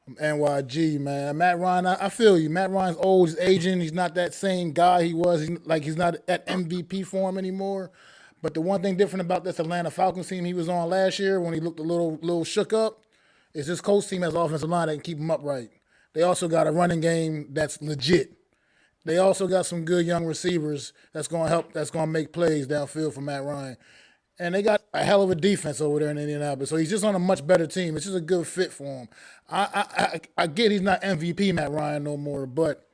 from NYG, man. Matt Ryan, I feel you. Matt Ryan's old, he's aging. He's not that same guy he was. He's not at MVP form anymore. But the one thing different about this Atlanta Falcons team he was on last year when he looked a little shook up is this Colts team has an offensive line that can keep him upright. They also got a running game that's legit. They also got some good young receivers that's going to help, that's going to make plays downfield for Matt Ryan. And they got a hell of a defense over there in Indianapolis. So he's just on a much better team. It's just a good fit for him. I get he's not MVP Matt Ryan no more, but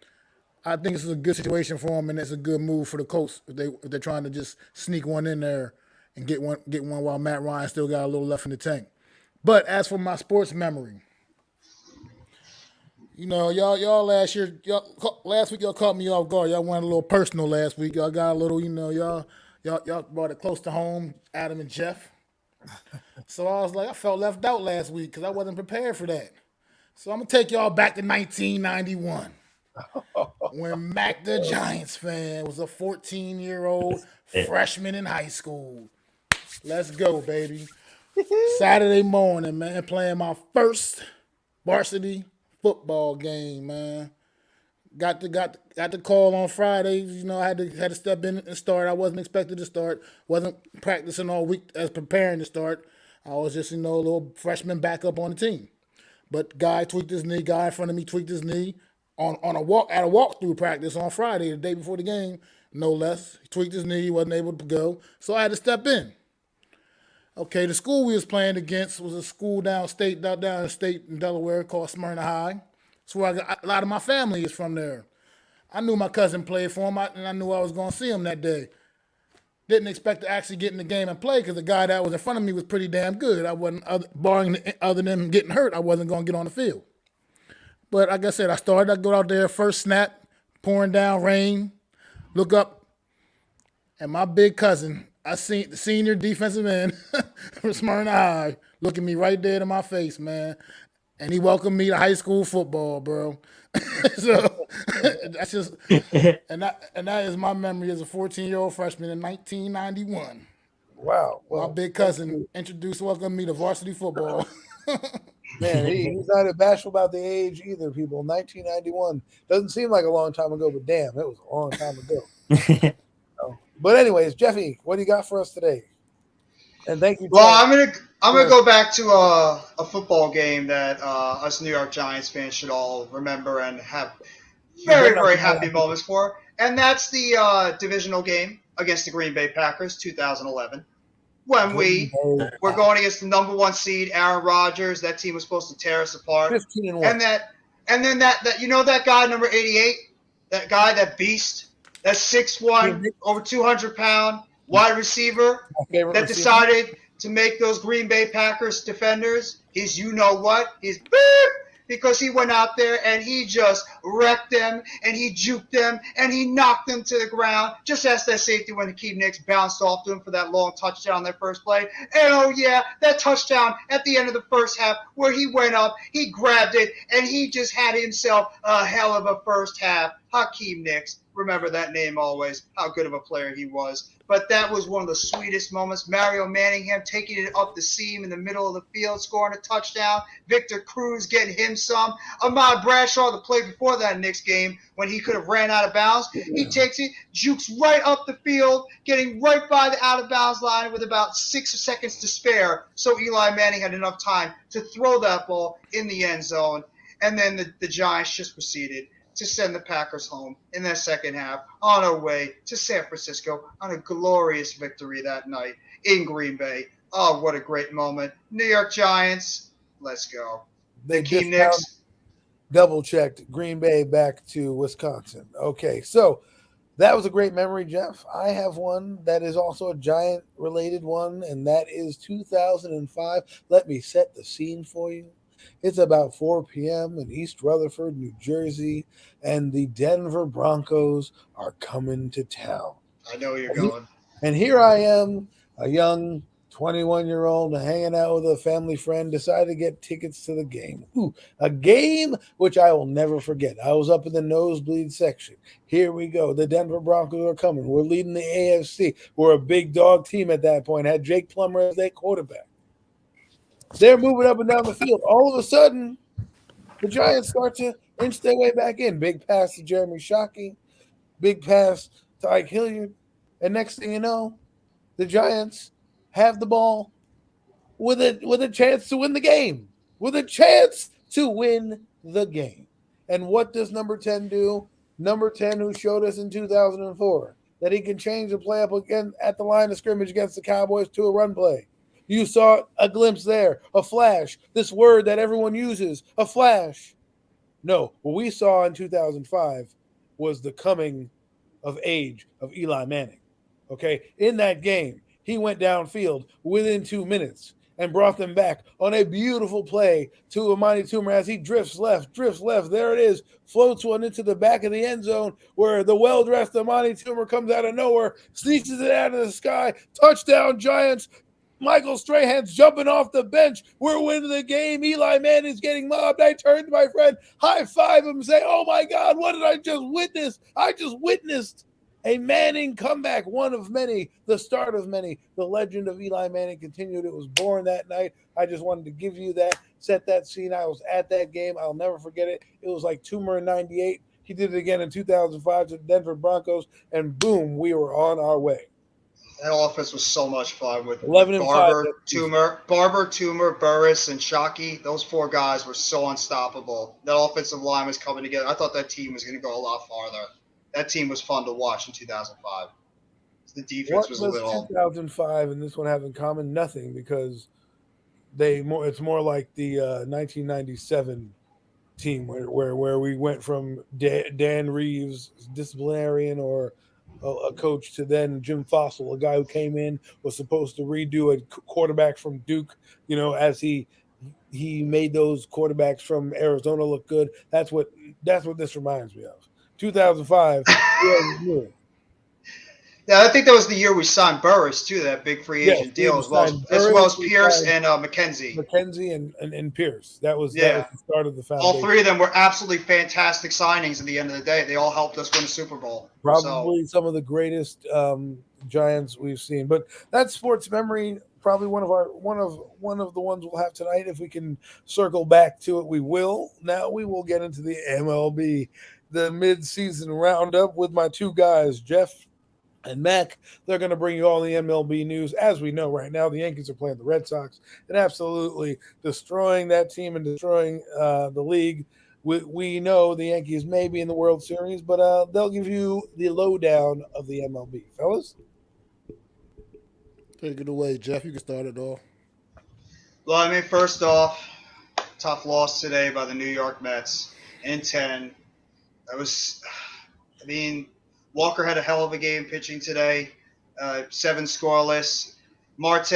I think this is a good situation for him, and it's a good move for the Colts if they're trying to just sneak one in there and get one while Matt Ryan still got a little left in the tank. But as for my sports memory, y'all last week y'all caught me off guard. Y'all went a little personal last week. Y'all got a little, y'all brought it close to home. Adam and Jeff, So I was like, I felt left out last week because I wasn't prepared for that. So I'm gonna take y'all back to 1991 when Mac the Giants fan was a 14-year-old Yeah. freshman in high school. Let's go, baby. Saturday morning, man, playing my first varsity football game, man. Got the call on Friday. You know, I had to step in and start. I wasn't expected to start. Wasn't practicing all week as preparing to start. I was just, a little freshman backup on the team. But guy tweaked his knee. Guy in front of me tweaked his knee on a walkthrough practice on Friday, the day before the game, no less. He tweaked his knee. He wasn't able to go, so I had to step in. Okay, the school we was playing against was a school down in state in Delaware called Smyrna High. That's where a lot of my family is from there. I knew my cousin played for him, and I knew I was going to see him that day. Didn't expect to actually get in the game and play because the guy that was in front of me was pretty damn good. I wasn't, barring other than him getting hurt, I wasn't going to get on the field. But like I said, I go out there, first snap, pouring down rain, look up, and my big cousin, I seen the senior defensive end from Smyrna High, looking me right dead in my face, man. And he welcomed me to high school football, bro. So that's just and that is my memory as a 14-year-old freshman in 1991. Wow. My Well, big cousin welcomed me to varsity football. man, he's not bashful about the age either, people. 1991 doesn't seem like a long time ago, but damn, it was a long time ago. But anyways, Jeffy, what do you got for us today? And thank you. Well, I'm gonna go back to a football game that us New York Giants fans should all remember and have very happy moments for, and that's the divisional game against the Green Bay Packers, 2011, when we were going against the number 1 seed, Aaron Rodgers. That team was supposed to tear us apart, 15-1. and then that that guy number 88, that guy, that beast, that 6'1", over 200 pound wide receiver that decided to make those Green Bay Packers defenders his he's because he went out there and he just wrecked them and he juked them and he knocked them to the ground. Just ask that safety when Hakeem Nicks bounced off to him for that long touchdown on their first play. And oh yeah, that touchdown at the end of the first half where he went up, he grabbed it, and he just had himself a hell of a first half. Hakeem Nicks, remember that name always, how good of a player he was. But that was one of the sweetest moments. Mario Manningham taking it up the seam in the middle of the field, scoring a touchdown. Victor Cruz getting him some. Ahmad Bradshaw, the play before that Knicks game, when he could have ran out of bounds, he takes it, jukes right up the field, getting right by the out-of-bounds line with about 6 seconds to spare. So Eli Manning had enough time to throw that ball in the end zone. And then the Giants just proceeded to send the Packers home in that second half on our way to San Francisco on a glorious victory that night in Green Bay. Oh, what a great moment. New York Giants, let's go. They Hakeem Nicks. Double-checked Green Bay back to Wisconsin. Okay, so that was a great memory, Jeff. I have one that is also a Giant-related one, and that is 2005. Let me set the scene for you. It's about 4 p.m. in East Rutherford, New Jersey, and the Denver Broncos are coming to town. I know where you're going. And here I am, a young 21-year-old hanging out with a family friend, decided to get tickets to the game. Ooh, a game which I will never forget. I was up in the nosebleed section. Here we go. The Denver Broncos are coming. We're leading the AFC. We're a big dog team at that point. Had Jake Plummer as their quarterback. They're moving up and down the field. All of a sudden, the Giants start to inch their way back in. Big pass to Jeremy Shockey. Big pass to Ike Hilliard. And next thing you know, the Giants have the ball with a chance to win the game. With a chance to win the game. And what does number 10 do? Number 10, who showed us in 2004 that he can change the play up again at the line of scrimmage against the Cowboys to a run play. You saw a glimpse there, a flash, this word that everyone uses, a flash. No, what we saw in 2005 was the coming of age of Eli Manning. Okay, in that game, he went downfield within 2 minutes and brought them back on a beautiful play to Amani Toomer as he drifts left. There it is, floats one into the back of the end zone where the well-dressed Amani Toomer comes out of nowhere, sneezes it out of the sky. Touchdown, Giants. Michael Strahan's jumping off the bench. We're winning the game. Eli Manning's getting mobbed. I turn to my friend, high five him, and say, oh my God, what did I just witness? I just witnessed a Manning comeback, one of many, the start of many. The legend of Eli Manning continued. It was born that night. I just wanted to give you that, set that scene. I was at that game. I'll never forget it. It was like Toomer in 98. He did it again in 2005 to the Denver Broncos, and boom, we were on our way. That offense was so much fun with 11-5. Barber, Toomer, Burris, and Shockey. Those four guys were so unstoppable. That offensive line was coming together. I thought that team was going to go a lot farther. That team was fun to watch in 2005. The defense was a little. 2005 and this one have in common? Nothing, because it's more like the 1997 team where we went from Dan Reeves, disciplinarian or a coach, to then Jim Fossil, a guy who came in, was supposed to redo a quarterback from Duke, as he made those quarterbacks from Arizona look good. That's what this reminds me of. 2005. Yeah, I think that was the year we signed Burris too, that big free agent deal, as well as Pierce and McKenzie. McKenzie and Pierce. That was the start of the foundation. All three of them were absolutely fantastic signings at the end of the day. They all helped us win a Super Bowl. Probably some of the greatest Giants we've seen. But that's sports memory. Probably one of the ones we'll have tonight. If we can circle back to it, we will. Now we will get into the MLB, the mid-season roundup with my two guys, Jeff and Mac. They're going to bring you all the MLB news. As we know right now, the Yankees are playing the Red Sox and absolutely destroying that team and destroying the league. We know the Yankees may be in the World Series, but they'll give you the lowdown of the MLB. Fellas? Take it away, Jeff. You can start it off. Well, first off, tough loss today by the New York Mets in 10. Walker had a hell of a game pitching today, 7 scoreless. Marte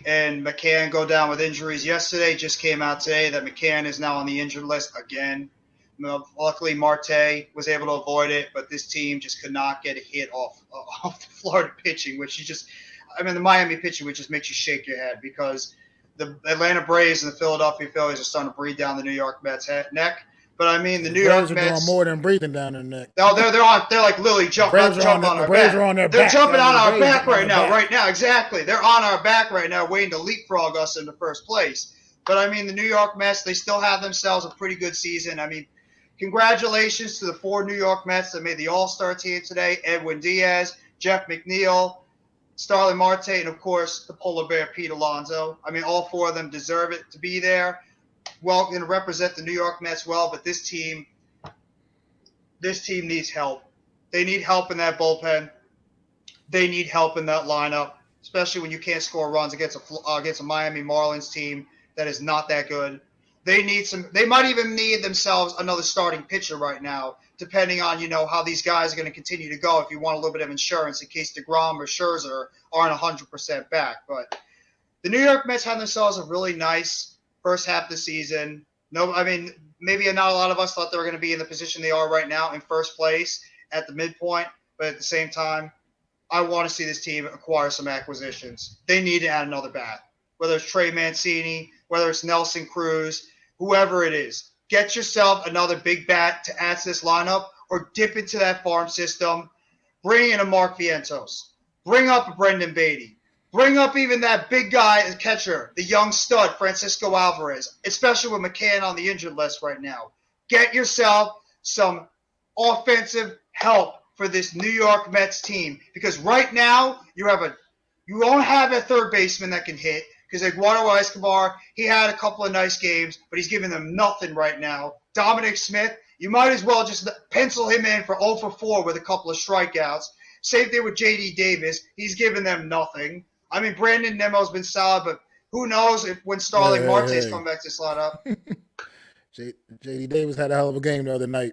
and McCann go down with injuries yesterday. Just came out today that McCann is now on the injured list again. Luckily, Marte was able to avoid it, but this team just could not get a hit off the Florida pitching, the Miami pitching, which just makes you shake your head, because the Atlanta Braves and the Philadelphia Phillies are starting to breathe down the New York Mets' neck. But the New York Mets are doing more than breathing down their neck. No, they're like literally jumping on our back. They're jumping on our back right now. Right now, exactly. They're on our back right now, waiting to leapfrog us into first place. But the New York Mets, they still have themselves a pretty good season. Congratulations to the 4 New York Mets that made the All-Star team today: Edwin Diaz, Jeff McNeil, Starling Marte, and of course the polar bear Pete Alonso. All 4 of them deserve it to be there. Well, going to represent the New York Mets well, but this team needs help. They need help in that bullpen. They need help in that lineup, especially when you can't score runs against a Miami Marlins team that is not that good. They might even need themselves another starting pitcher right now, depending on how these guys are going to continue to go. If you want a little bit of insurance in case DeGrom or Scherzer aren't 100% back, but the New York Mets have themselves a really nice first half of the season. Maybe not a lot of us thought they were going to be in the position they are right now in first place at the midpoint, but at the same time, I want to see this team acquire some acquisitions. They need to add another bat, whether it's Trey Mancini, whether it's Nelson Cruz, whoever it is. Get yourself another big bat to add to this lineup, or dip into that farm system. Bring in a Mark Vientos. Bring up a Brendan Beatty. Bring up even that big guy, the catcher, the young stud, Francisco Alvarez, especially with McCann on the injured list right now. Get yourself some offensive help for this New York Mets team, because right now you don't have a third baseman that can hit, because Eduardo Escobar, he had a couple of nice games, but he's giving them nothing right now. Dominic Smith, you might as well just pencil him in for 0 for 4 with a couple of strikeouts. Same thing with J.D. Davis. He's giving them nothing. Brandon Nemo's been solid, but who knows when Starling Marte's coming back to slot up. J.D. Davis had a hell of a game the other night.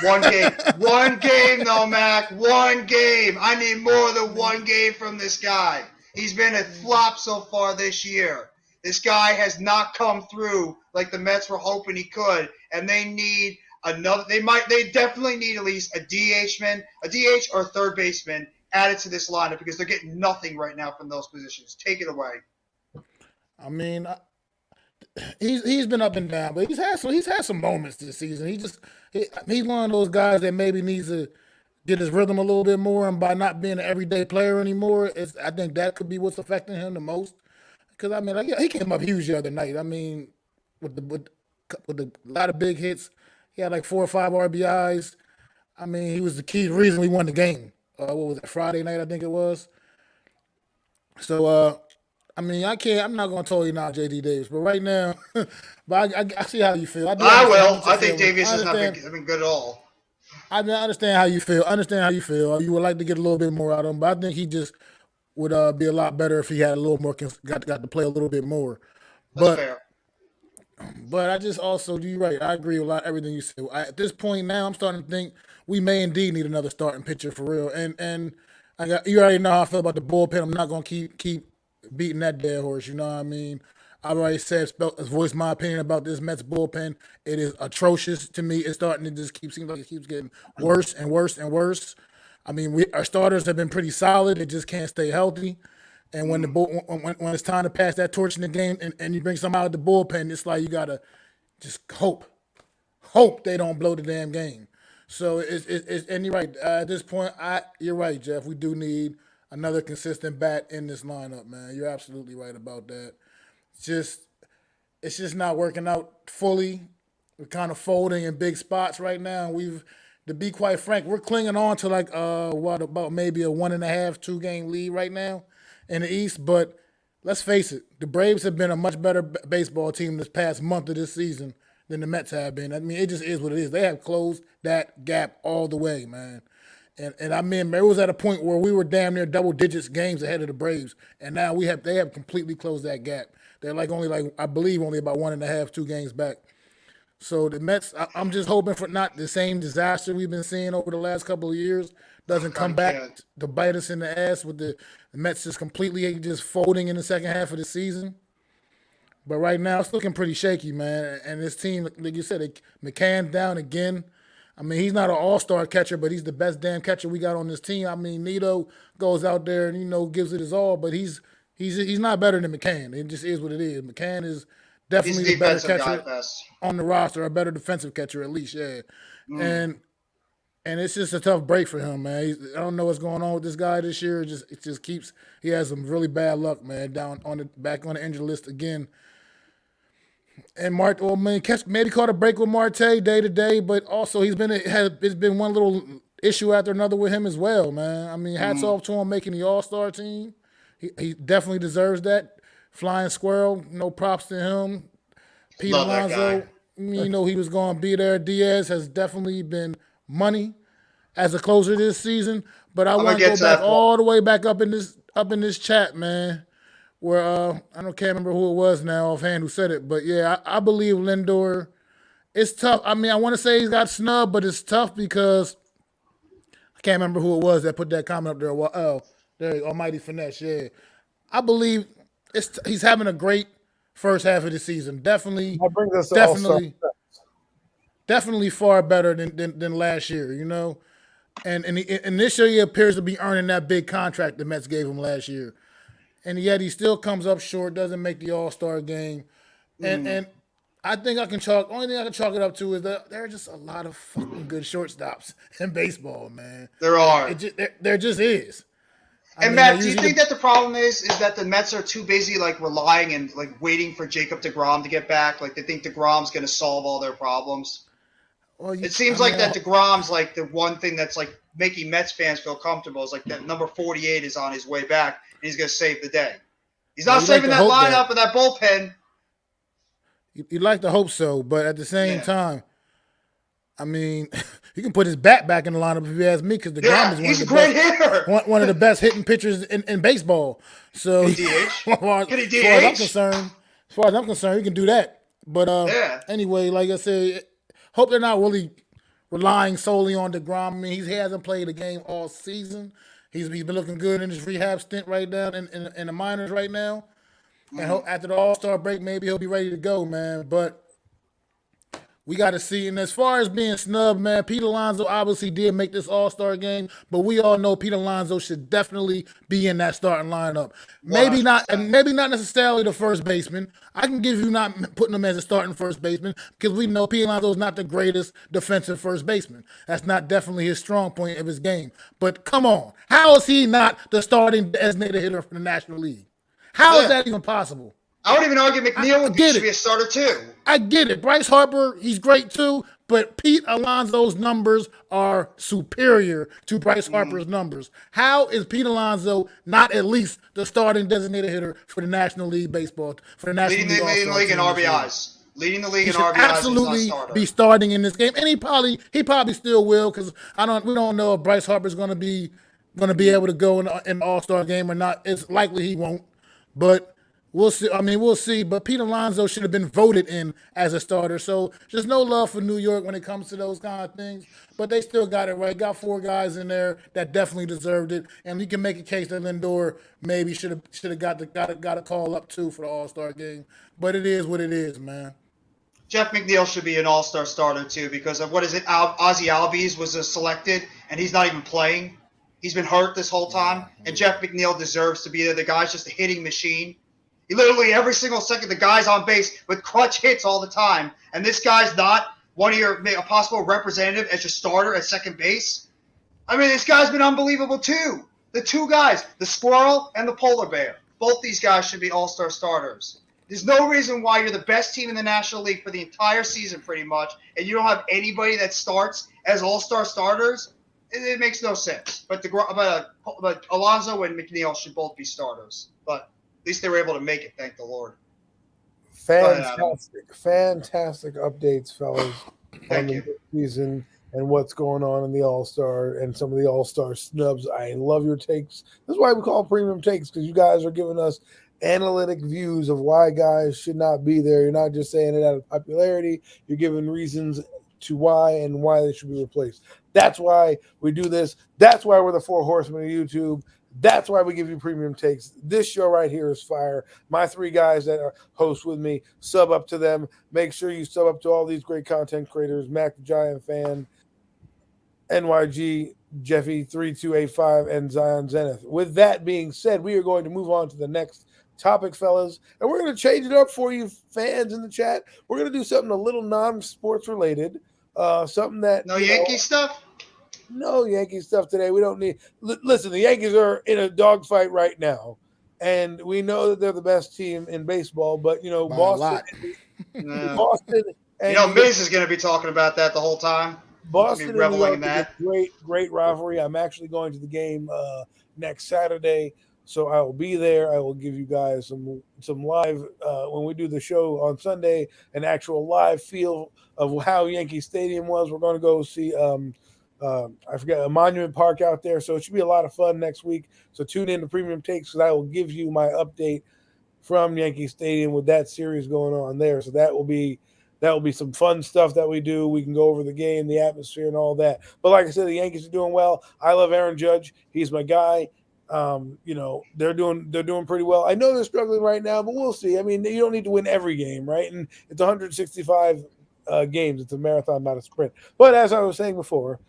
One game though, Mac. One game. I need more than one game from this guy. He's been a flop so far this year. This guy has not come through like the Mets were hoping he could, and they need another. They definitely need at least a DH or a third baseman added to this lineup, because they're getting nothing right now from those positions. Take it away. I mean, he's been up and down, but he's had some moments this season. He's one of those guys that maybe needs to get his rhythm a little bit more, and by not being an everyday player anymore, I think that could be what's affecting him the most. Because I mean, like, yeah, he came up huge the other night. I mean, with a lot of big hits, he had like 4 or 5 RBIs. I mean, he was the key reason we won the game. What was it, Friday night? I think it was. So, I mean, I'm not going to totally knock JD Davis, but right now, but I see how you feel. I will. I think Davis has not been good at all. I understand how you feel. You would like to get a little bit more out of him, but I think he just would be a lot better if he had a little more, got to play a little bit more. That's fair. But I just also, you're right. I agree with everything you said. At this point now, I'm starting to think we may indeed need another starting pitcher for real. And you already know how I feel about the bullpen. I'm not going to keep beating that dead horse. You know what I mean? I've already voiced my opinion about this Mets bullpen. It is atrocious to me. It's starting to just seems like it keeps getting worse and worse and worse. I mean, our starters have been pretty solid. They just can't stay healthy. And when when it's time to pass that torch in the game and you bring somebody out the bullpen, it's like you got to just hope they don't blow the damn game. So and you're right. At this point, you're right, Jeff. We do need another consistent bat in this lineup, man. You're absolutely right about that. It's just not working out fully. We're kind of folding in big spots right now. To be quite frank, we're clinging on to like about maybe a 1.5, 2 game lead right now in the East. But let's face it, the Braves have been a much better baseball team this past month of this season than the Mets have been. I mean, it just is what it is. They have closed that gap all the way, man. And I mean, it was at a point where we were damn near double digits games ahead of the Braves, and now they have completely closed that gap. They're I believe only about 1.5, 2 games back. So the Mets, I'm just hoping for not the same disaster we've been seeing over the last couple of years doesn't come back to bite us in the ass with the Mets just completely just folding in the second half of the season. But right now it's looking pretty shaky, man. And this team, like you said, McCann down again. I mean, he's not an all-star catcher, but he's the best damn catcher we got on this team. I mean, Nito goes out there and, gives it his all, but he's not better than McCann. It just is what it is. McCann is definitely the better catcher on the roster, a better defensive catcher at least, yeah. And it's just a tough break for him, man. I don't know what's going on with this guy this year. It just keeps he has some really bad luck, man. Back on the injury list again. And maybe caught a break with Marte day to day, but also it's been one little issue after another with him as well, man. I mean, hats off to him making the All-Star team. He definitely deserves that. Flying squirrel, no props to him. Pete Alonso, he was going to be there. Diaz has definitely been money as a closer this season. But I want to go back all the way back up in this chat, man, where can't remember who it was now offhand who said it, but yeah, I believe Lindor. It's tough. I mean, I want to say he's got snubbed, but it's tough because I can't remember who it was that put that comment up there. Well, there, Almighty Finesse. Yeah, I believe he's having a great first half of the season. Definitely far better than last year. And this year he appears to be earning that big contract the Mets gave him last year. And yet he still comes up short, doesn't make the All-Star game. And I think only thing I can chalk it up to is that there are just a lot of fucking good shortstops in baseball, man. There are. There just is. And Matt, do you think that the problem is that the Mets are too busy relying and waiting for Jacob deGrom to get back? Like they think deGrom's going to solve all their problems? Well, it seems that deGrom's the one thing that's making Mets fans feel comfortable is that number 48 is on his way back and he's going to save the day. He's not saving that lineup and that bullpen. You'd like to hope so, but at the same time, I mean, he can put his bat back in the lineup if you ask me, because DeGrom is one of the best hitting pitchers in baseball. So as far as I'm concerned, he can do that. But anyway, like I said, hope they're not really relying solely on DeGrom. I mean, he hasn't played a game all season. He's been looking good in his rehab stint right now in the minors right now. And after the All-Star break, maybe he'll be ready to go, man. But We got to see. And as far as being snubbed, man, Pete Alonso obviously did make this All-Star game, but we all know Pete Alonso should definitely be in that starting lineup. Maybe not, 100%. and maybe not necessarily the first baseman. I can give you not putting him as a starting first baseman because we know Pete Alonso is not the greatest defensive first baseman. That's not definitely his strong point of his game. But come on, how is he not the starting designated hitter for the National League? How is Yeah. that even possible? I would even argue McNeil should be a starter too. I get it. Bryce Harper, he's great too, but Pete Alonso's numbers are superior to Bryce Harper's numbers. How is Pete Alonso not at least the starting designated hitter for the National League baseball, for the National Leading League the All-Star league in team this year? RBIs. Leading the league He in should RBIs. He's not a absolutely starter. be starting in this game, and he probably still will because we don't know if Bryce Harper's going to be able to go in the All-Star game or not. It's likely he won't, but we'll see. I mean, we'll see. But Pete Alonso should have been voted in as a starter. So there's no love for New York when it comes to those kind of things. But they still got it right. Got 4 guys in there that definitely deserved it, and you can make a case that Lindor maybe should have got a call up too for the All-Star game. But it is what it is, man. Jeff McNeil should be an all-star starter too because of Ozzie Albies was selected and he's not even playing. He's been hurt this whole time, and Jeff McNeil deserves to be there. The guy's just a hitting machine. He literally every single second the guy's on base with clutch hits all the time, and this guy's not one of a possible representative as your starter at second base. I mean, this guy's been unbelievable too. The 2 guys, the squirrel and the polar bear, both these guys should be all-star starters. There's no reason why you're the best team in the National League for the entire season pretty much, and you don't have anybody that starts as all-star starters. It makes no sense. But Alonso and McNeil should both be starters. But at least they were able to make it, thank the Lord. Fantastic updates, fellas. Thank on you. the season and what's going on in the All-Star and some of the All-Star snubs. I love your takes. This is why we call premium takes, because you guys are giving us analytic views of why guys should not be there. You're not just saying it out of popularity. You're giving reasons to why and why they should be replaced. That's why we do this. That's why we're the 4 horsemen of YouTube. That's why we give you premium takes. This show right here is fire. My 3 guys that are host with me, sub up to them. Make sure you sub up to all these great content creators. Mac the Giant Fan, NYG, Jeffy3285, and Zion Zenith. With that being said, we are going to move on to the next topic, fellas, and we're going to change it up for you fans in the chat. We're going to do something a little non-sports related, something that Yankee stuff. No Yankee stuff today. We don't need. Listen, the Yankees are in a dogfight right now, and we know that they're the best team in baseball. But Boston, Boston, and Miz is going to be talking about that the whole time. Boston and New reveling York in that. is a great rivalry. I'm actually going to the game next Saturday. So I will be there. I will give you guys some live when we do the show on Sunday, an actual live feel of how Yankee Stadium was. We're going to go see I forget a Monument Park out there. So it should be a lot of fun next week. So tune in to Premium Takes because I will give you my update from Yankee Stadium with that series going on there. So that will be some fun stuff that we do. We can go over the game, the atmosphere, and all that. But like I said, the Yankees are doing well. I love Aaron Judge. He's my guy. They're doing pretty well. I know they're struggling right now, but we'll see. I mean, you don't need to win every game, right? And it's 165 games. It's a marathon, not a sprint. But as I was saying before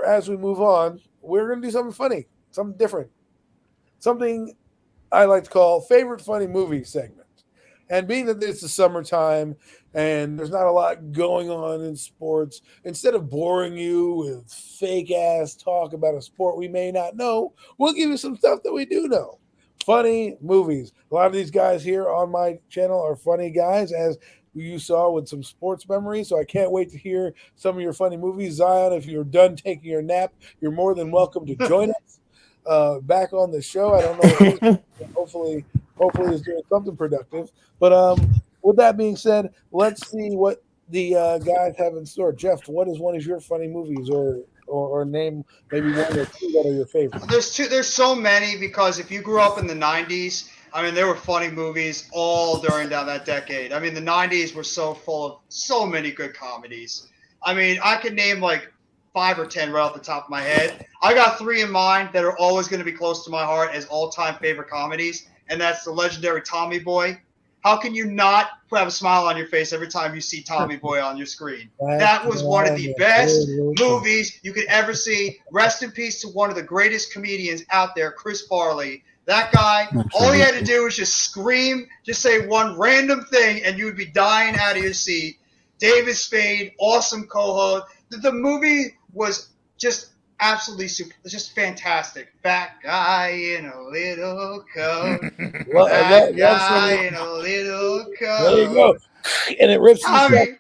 as we move on, we're going to do something funny, something different, something I like to call favorite funny movie segment. And being that it's the summertime and there's not a lot going on in sports, instead of boring you with fake ass talk about a sport we may not know, we'll give you some stuff that we do know. Funny movies. A lot of these guys here on my channel are funny guys, as you saw with some sports memory. So I can't wait to hear some of your funny movies. Zion, if you're done taking your nap, you're more than welcome to join us back on the show. I don't know. Hopefully it's doing something productive. But with that being said, let's see what the guys have in store. Jeff, what is one of your funny movies, or name maybe 1 or 2 that are your favorites? There's so many, because if you grew up in the 90s, I mean, there were funny movies all during down that decade. I mean, the 90s were so full of so many good comedies. I mean, I could name like 5 or 10 right off the top of my head. I got 3 in mind that are always going to be close to my heart as all-time favorite comedies, and that's the legendary Tommy Boy, How can you not have a smile on your face every time you see Tommy Boy on your screen? That was one of the best movies you could ever see. Rest in peace to one of the greatest comedians out there, Chris Farley. That guy, all he had to do was just scream, just say one random thing, and you would be dying out of your seat. David Spade, awesome co-host. The movie was just absolutely super. It's just fantastic. Fat guy in a little coat. Fat guy in a little coat. There you go. And it rips Tommy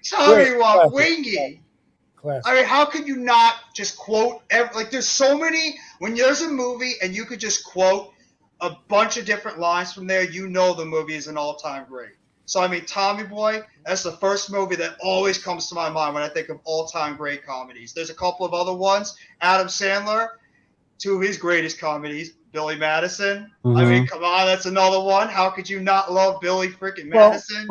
Wingy. I mean, how could you not just quote like there's so many when there's a movie and you could just quote a bunch of different lines from there, you know the movie is an all-time great. So I mean, Tommy Boy, that's the first movie that always comes to my mind when I think of all-time great comedies. There's a couple of other ones. Adam Sandler, two of his greatest comedies, Billy Madison. I mean, come on, that's another one. How could you not love Billy freaking Madison?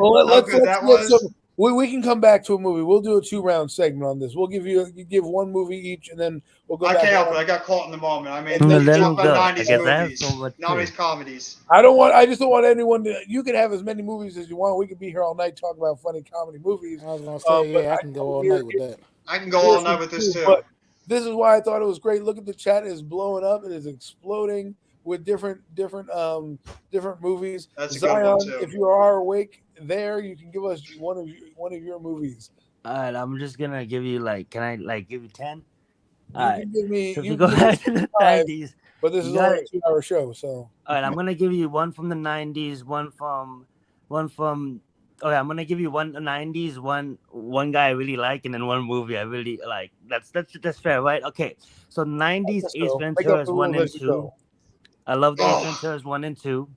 We can come back to a movie. We'll do a 2-round segment on this. We'll give you one movie each, and then we'll go. I can't help it. I got caught in the moment. I mean, let's talk about 90s movies, 90s comedies. I just don't want anyone to. You can have as many movies as you want. We could be here all night talking about funny comedy movies. I was gonna say, I can go all night with that. I can go all night with this too. But this is why I thought it was great. Look at the chat; it's blowing up. It is exploding with different movies. That's a Zion, good one too. if you are awake there, you can give us one of your movies. All right, I'm just gonna give you can I give you 10? You can give me. So if you you go can back give to me the 5, 90s, but this is only a 2-hour show, so. All right, I'm gonna give you one from the 90s, one from. Okay, I'm gonna give you one 90s, one guy I really like, and then one movie I really like. That's fair, right? Okay, so 90s Ace Ventura's 1 and 2. I love Ace Ventura's 1 and 2.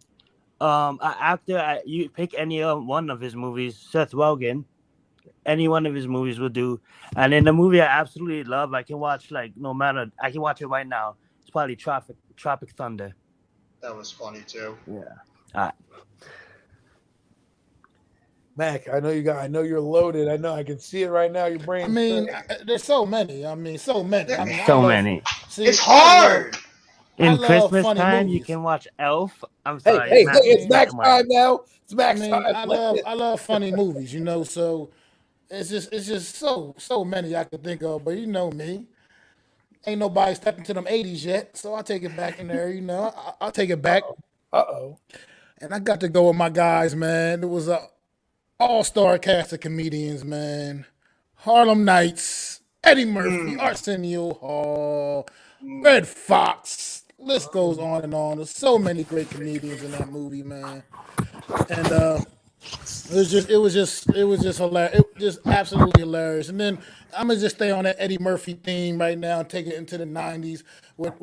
After you pick any one of his movies, Seth Rogen, any one of his movies will do. And in the movie I absolutely love, I can watch no matter. I can watch it right now. It's probably Tropic Thunder. That was funny too. Yeah. All right. Mac, I know you're loaded. I know I can see it right now. Your brain. I mean, there's so many. So many. See, it's hard. In Christmas time, movies. You can watch Elf. I'm sorry. Hey, it's Max time now. It's Max time. I love funny movies, so it's just so many I could think of. But you know me, ain't nobody stepped into them 80s yet, so I'll take it back in there. I'll take it back. And I got to go with my guys, man. It was a all-star cast of comedians, man. Harlem Nights, Eddie Murphy, Arsenio Hall, Red Fox. List goes on and on. There's so many great comedians in that movie, man. And it was just hilarious. It was just absolutely hilarious. And then I'm gonna just stay on that Eddie Murphy theme right now and take it into the 90s with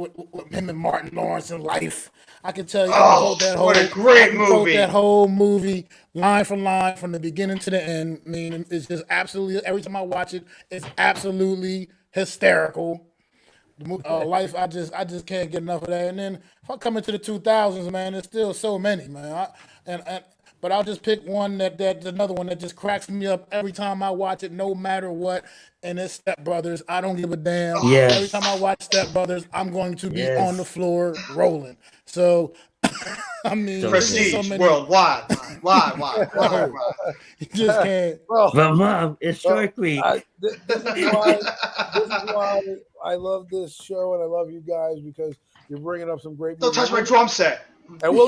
him and Martin Lawrence in Life. I can tell you, what a great movie! That whole movie, line for line, from the beginning to the end. I mean, it's just absolutely. Every time I watch it, it's absolutely hysterical. Life, I just can't get enough of that. And then if I come into the 2000s, man, there's still so many, man. But I'll just pick one that's another one that just cracks me up every time I watch it, no matter what. And it's Step Brothers. I don't give a damn. Yes. Every time I watch Step Brothers, I'm going to be on the floor rolling. So, I mean, Prestige so many... worldwide. Why? You just can't. But Mom, it's Shark Week. This is why I love this show and I love you guys, because you're bringing up some great. Don't touch my drum set. And we'll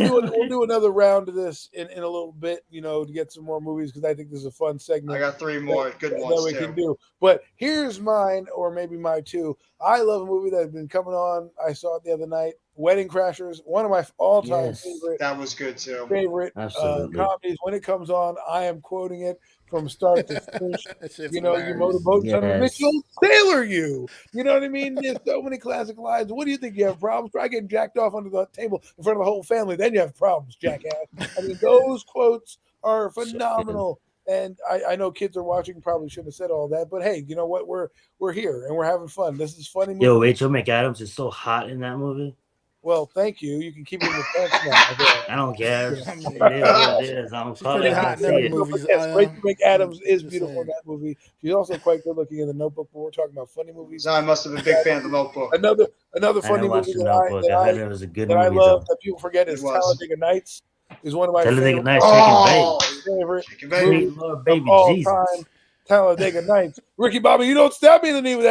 do another round of this in a little bit, to get some more movies, because I think this is a fun segment. I got 3 more good ones that we can do. But here's mine, or maybe my 2. I love a movie that's been coming on. I saw it the other night. Wedding Crashers, one of my all-time favorite. That was good too. Favorite comedies. When it comes on, I am quoting it from start to finish. You motorboat son of Mitchell, sailor you. You know what I mean? There's so many classic lines. What do you think? You have problems? Try getting jacked off under the table in front of the whole family. Then you have problems, jackass. I mean, those quotes are phenomenal. And I know kids are watching, probably shouldn't have said all that, but hey, you know what? We're here and we're having fun. This is funny movie. Yo, Rachel McAdams is so hot in that movie. Well, thank you. You can keep it in the pants now. I don't care. It is what it is. I'm pretty hot in every movie. Rachel McAdams is beautiful in that movie. She's also quite good looking in The Notebook, but we're talking about funny movies. I must have been a big fan of The Notebook. Another funny movie that I love that people forget is Talladega Nights. is one of my Talladega favorite, Nights, Shaking Oh, favorite Chicken Sweet Baby. movies Lord, of baby all Jesus. time. Talladega Nights. Ricky Bobby, you don't stab me in the knee with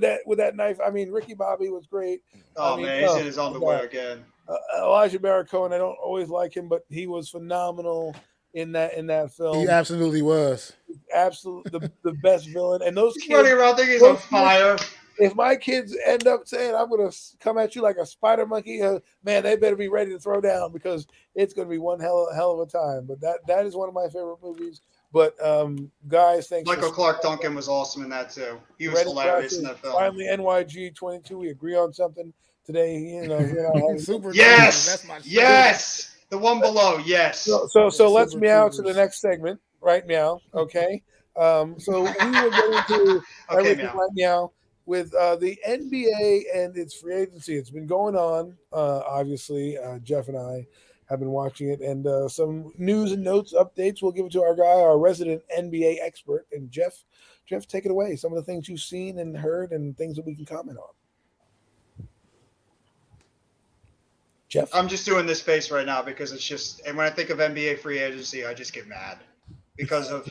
that knife. I mean, Ricky Bobby was great. Oh, I mean, man, he's in his my underwear God. again. Elijah Barrett-Cohen, I don't always like him, but he was phenomenal in that He film. absolutely was. Absolute the best villain. And those He's running kids, around thinking he's on those kids, fire. if my kids end up saying I'm gonna come at you like a spider monkey, man, they better be ready to throw down because it's gonna be one hell of a time. But that is one of my favorite movies. But guys, thanks Michael for Clark Duncan was awesome in that too. He was Ready hilarious in Crashers. that film. Finally, NYG 22. We agree on something today. You know, he and I have Super Troopers. Yes, That's my shit. yes. The one below, yes. so let's Super meow to the Troopers. next segment, right? Meow. Okay. So we will get into Okay, everything meow. right now with the NBA and its free agency. It's been going on. Obviously, Jeff and I have been watching it, and some news and notes, updates. We'll give it to our guy, our resident NBA expert, and Jeff. Jeff, take it away. Some of the things you've seen and heard, and things that we can comment on. Jeff, I'm just doing this face right now because it's just, and when I think of NBA free agency, I just get mad because of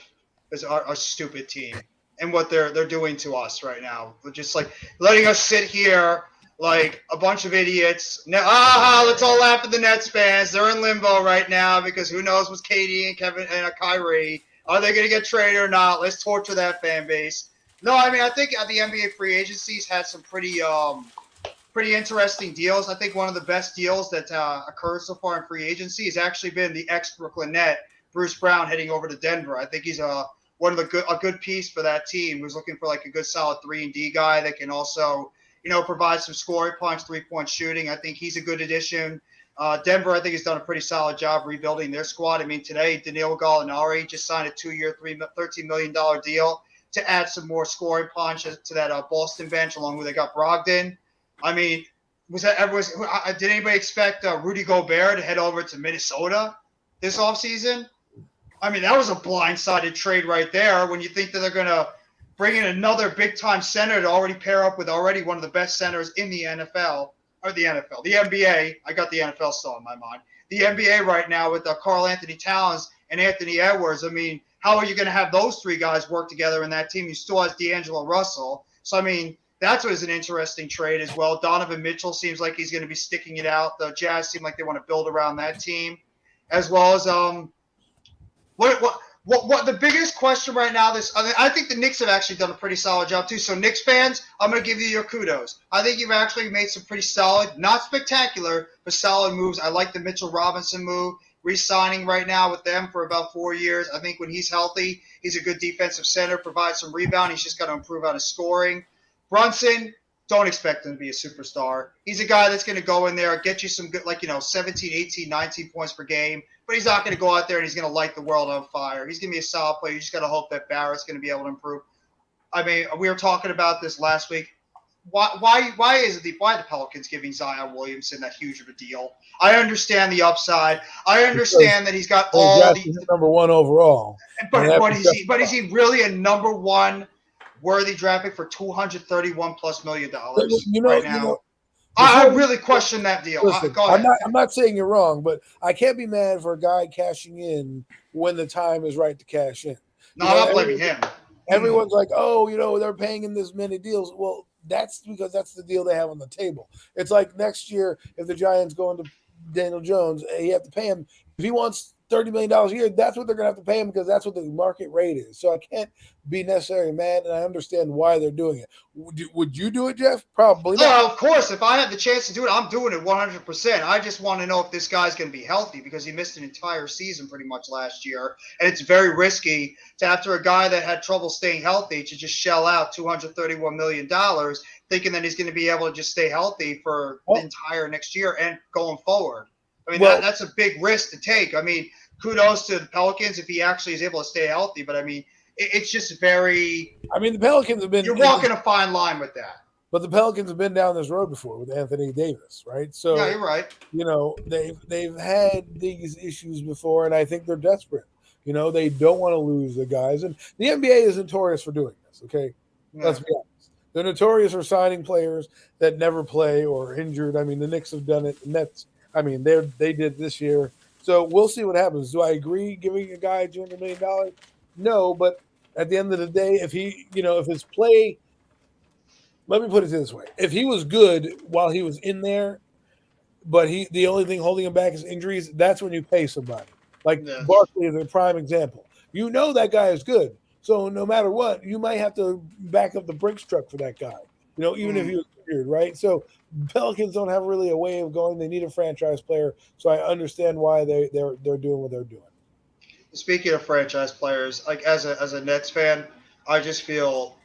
our stupid team and what they're doing to us right now. They're just like letting us sit here like a bunch of idiots. Let's all laugh at the Nets fans. They're in limbo right now because who knows what's Katie and Kevin and Kyrie. Are they going to get traded or not? Let's torture that fan base. No, I mean, I think the NBA free agency's had some pretty interesting deals. I think one of the best deals that occurred so far in free agency has actually been the ex-Brooklyn Net, Bruce Brown, heading over to Denver. I think he's a good piece for that team who's looking for like a good solid 3-and-D guy that can also, provide some scoring punch, 3-point shooting. I think he's a good addition. Denver, I think, has done a pretty solid job rebuilding their squad. I mean, today, Danilo Gallinari just signed a 2-year, $13 million deal to add some more scoring punch to that Boston bench, along with they got Brogdon. I mean, did anybody expect Rudy Gobert to head over to Minnesota this offseason? I mean, that was a blindsided trade right there when you think that they're going to bring in another big-time center to already pair up with already one of the best centers in the NFL, or the NBA. I got the NFL still in my mind. The NBA right now with Karl Anthony Towns and Anthony Edwards. I mean, how are you going to have those three guys work together in that team? You still has D'Angelo Russell. So, I mean, that's what is an interesting trade as well. Donovan Mitchell seems like he's going to be sticking it out. The Jazz seem like they want to build around that team, as well as what the biggest question right now. I think the Knicks have actually done a pretty solid job too. So Knicks fans, I'm going to give you your kudos. I think you've actually made some pretty solid, not spectacular, but solid moves. I like the Mitchell Robinson move. Re-signing right now with them for about 4 years. I think when he's healthy, he's a good defensive center, provides some rebound. He's just got to improve on his scoring. Brunson, don't expect him to be a superstar. He's a guy that's going to go in there, get you some good, 17, 18, 19 points per game, but he's not going to go out there and he's going to light the world on fire. He's going to be a solid player. You just got to hope that Barrett's going to be able to improve. I mean, we were talking about this last week. Why the Pelicans giving Zion Williamson that huge of a deal? I understand the upside. I understand that he's got all the number one overall. But is he really a number one worthy draft pick for $231+ million right now? I really question that deal. Listen, Go ahead. I'm not saying you're wrong, but I can't be mad for a guy cashing in when the time is right to cash in. No, I'm not blaming him. Everyone's like, oh, they're paying in this many deals. Well, that's because that's the deal they have on the table. It's like next year, if the Giants go into Daniel Jones, you have to pay him. If he wants $30 million a year, that's what they're going to have to pay him because that's what the market rate is. So I can't be necessarily mad, and I understand why they're doing it. Would you do it, Jeff? Probably not. Oh, of course. If I had the chance to do it, I'm doing it 100%. I just want to know if this guy's going to be healthy because he missed an entire season pretty much last year, and it's very risky to, after a guy that had trouble staying healthy, to just shell out $231 million thinking that he's going to be able to just stay healthy for the entire next year and going forward. I mean, that's a big risk to take. I mean, kudos to the Pelicans if he actually is able to stay healthy. But, I mean, it's just very – I mean, the Pelicans have been – you're walking a fine line with that. But the Pelicans have been down this road before with Anthony Davis, right? So, yeah, you're right. They've had these issues before, and I think they're desperate. They don't want to lose the guys. And the NBA is notorious for doing this, okay? Yeah. Let's be honest. They're notorious for signing players that never play or injured. I mean, the Knicks have done it. The Nets – I mean, they did this year. So we'll see what happens. Do I agree giving a guy $200 million? No, but at the end of the day, if if his play, let me put it this way: if he was good while he was in there, but the only thing holding him back is injuries, that's when you pay somebody. Like Yes. Barkley is a prime example. You know that guy is good, so no matter what, you might have to back up the Brinks truck for that guy. Even if he was injured, right? So Pelicans don't have really a way of going. They need a franchise player, so I understand why they're doing what they're doing. Speaking of franchise players, like as a Nets fan, I just feel.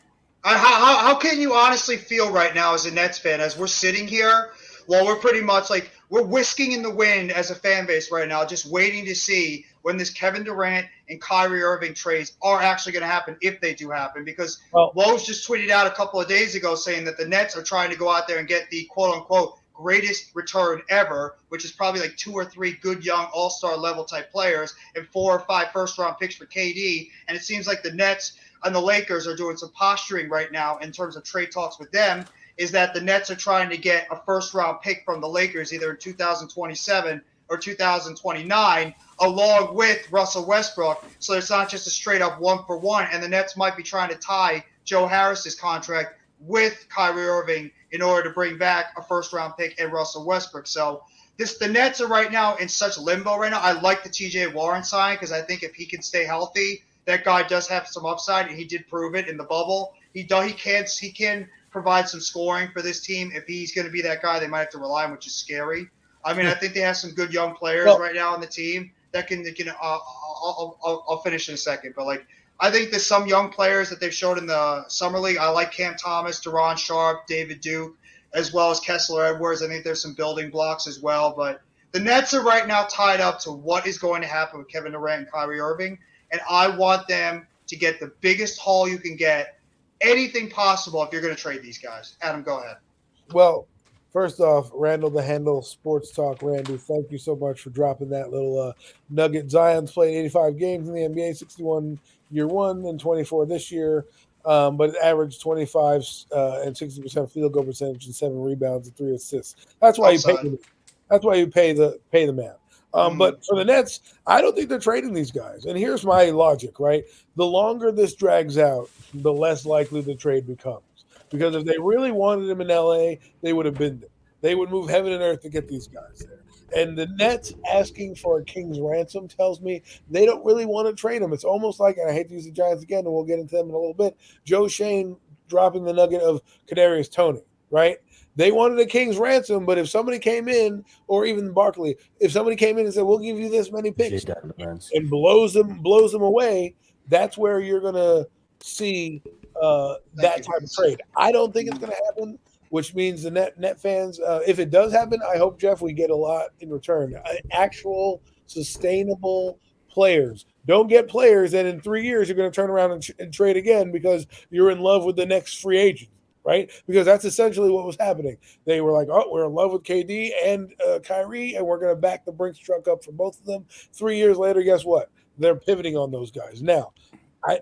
How can you honestly feel right now as a Nets fan as we're sitting here? Well, we're pretty much like we're whisking in the wind as a fan base right now, just waiting to see when this Kevin Durant and Kyrie Irving trades are actually going to happen, if they do happen. Because Lowe's just tweeted out a couple of days ago saying that the Nets are trying to go out there and get the quote-unquote greatest return ever, which is probably like 2 or 3 good young all-star level type players and 4 or 5 first-round picks for KD. And it seems like the Nets and the Lakers are doing some posturing right now in terms of trade talks with them, is that the Nets are trying to get a first-round pick from the Lakers either in 2027 or 2029, along with Russell Westbrook. So it's not just a straight-up one-for-one, and the Nets might be trying to tie Joe Harris's contract with Kyrie Irving in order to bring back a first-round pick and Russell Westbrook. So the Nets are right now in such limbo right now. I like the T.J. Warren sign because I think if he can stay healthy, that guy does have some upside, and he did prove it in the bubble. He can provide some scoring for this team. If he's going to be that guy, they might have to rely on, which is scary. I mean, I think they have some good young players right now on the team that can. I'll finish in a second, but like I think there's some young players that they've showed in the summer league. I like Cam Thomas, Deron Sharp, David Duke, as well as Kessler Edwards. I think there's some building blocks as well. But the Nets are right now tied up to what is going to happen with Kevin Durant and Kyrie Irving, and I want them to get the biggest haul you can get, anything possible if you're going to trade these guys. Adam, go ahead. Well, first off, Randall the Handle Sports Talk. Randy, thank you so much for dropping that little nugget. Zion's played 85 games in the NBA, 61 year one and 24 this year, but it averaged 25 and 60% field goal percentage and 7 rebounds and 3 assists. That's why you pay the man. But for the Nets, I don't think they're trading these guys. And here's my logic, right? The longer this drags out, the less likely the trade becomes. Because if they really wanted him in LA, they would have been there. They would move heaven and earth to get these guys there. And the Nets asking for a king's ransom tells me they don't really want to trade him. It's almost like, and I hate to use the Giants again, and we'll get into them in a little bit, Joe Shane dropping the nugget of Kadarius Toney, right? They wanted a king's ransom, but if somebody came in, or even Barkley, if somebody came in and said, we'll give you this many picks and blows them away, that's where you're going to see that type of trade. I don't think it's going to happen, which means the net fans, if it does happen, I hope, Jeff, we get a lot in return. Actual sustainable players. Don't get players that in 3 years you're going to turn around and trade again because you're in love with the next free agent, right? Because that's essentially what was happening. They were like, oh, we're in love with KD and Kyrie, and we're going to back the Brinks truck up for both of them. 3 years later, guess what? They're pivoting on those guys. Now, I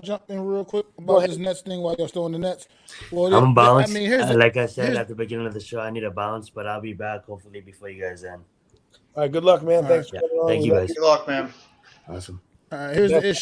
jump in real quick about this Nets thing while you're still in the Nets? Well, I'm balanced. Like I said at the beginning of the show, I need a balance, but I'll be back hopefully before you guys end. All right, good luck, man. Thanks for coming on. Thank you, guys. Good luck, man. Awesome. All right, here's the issue.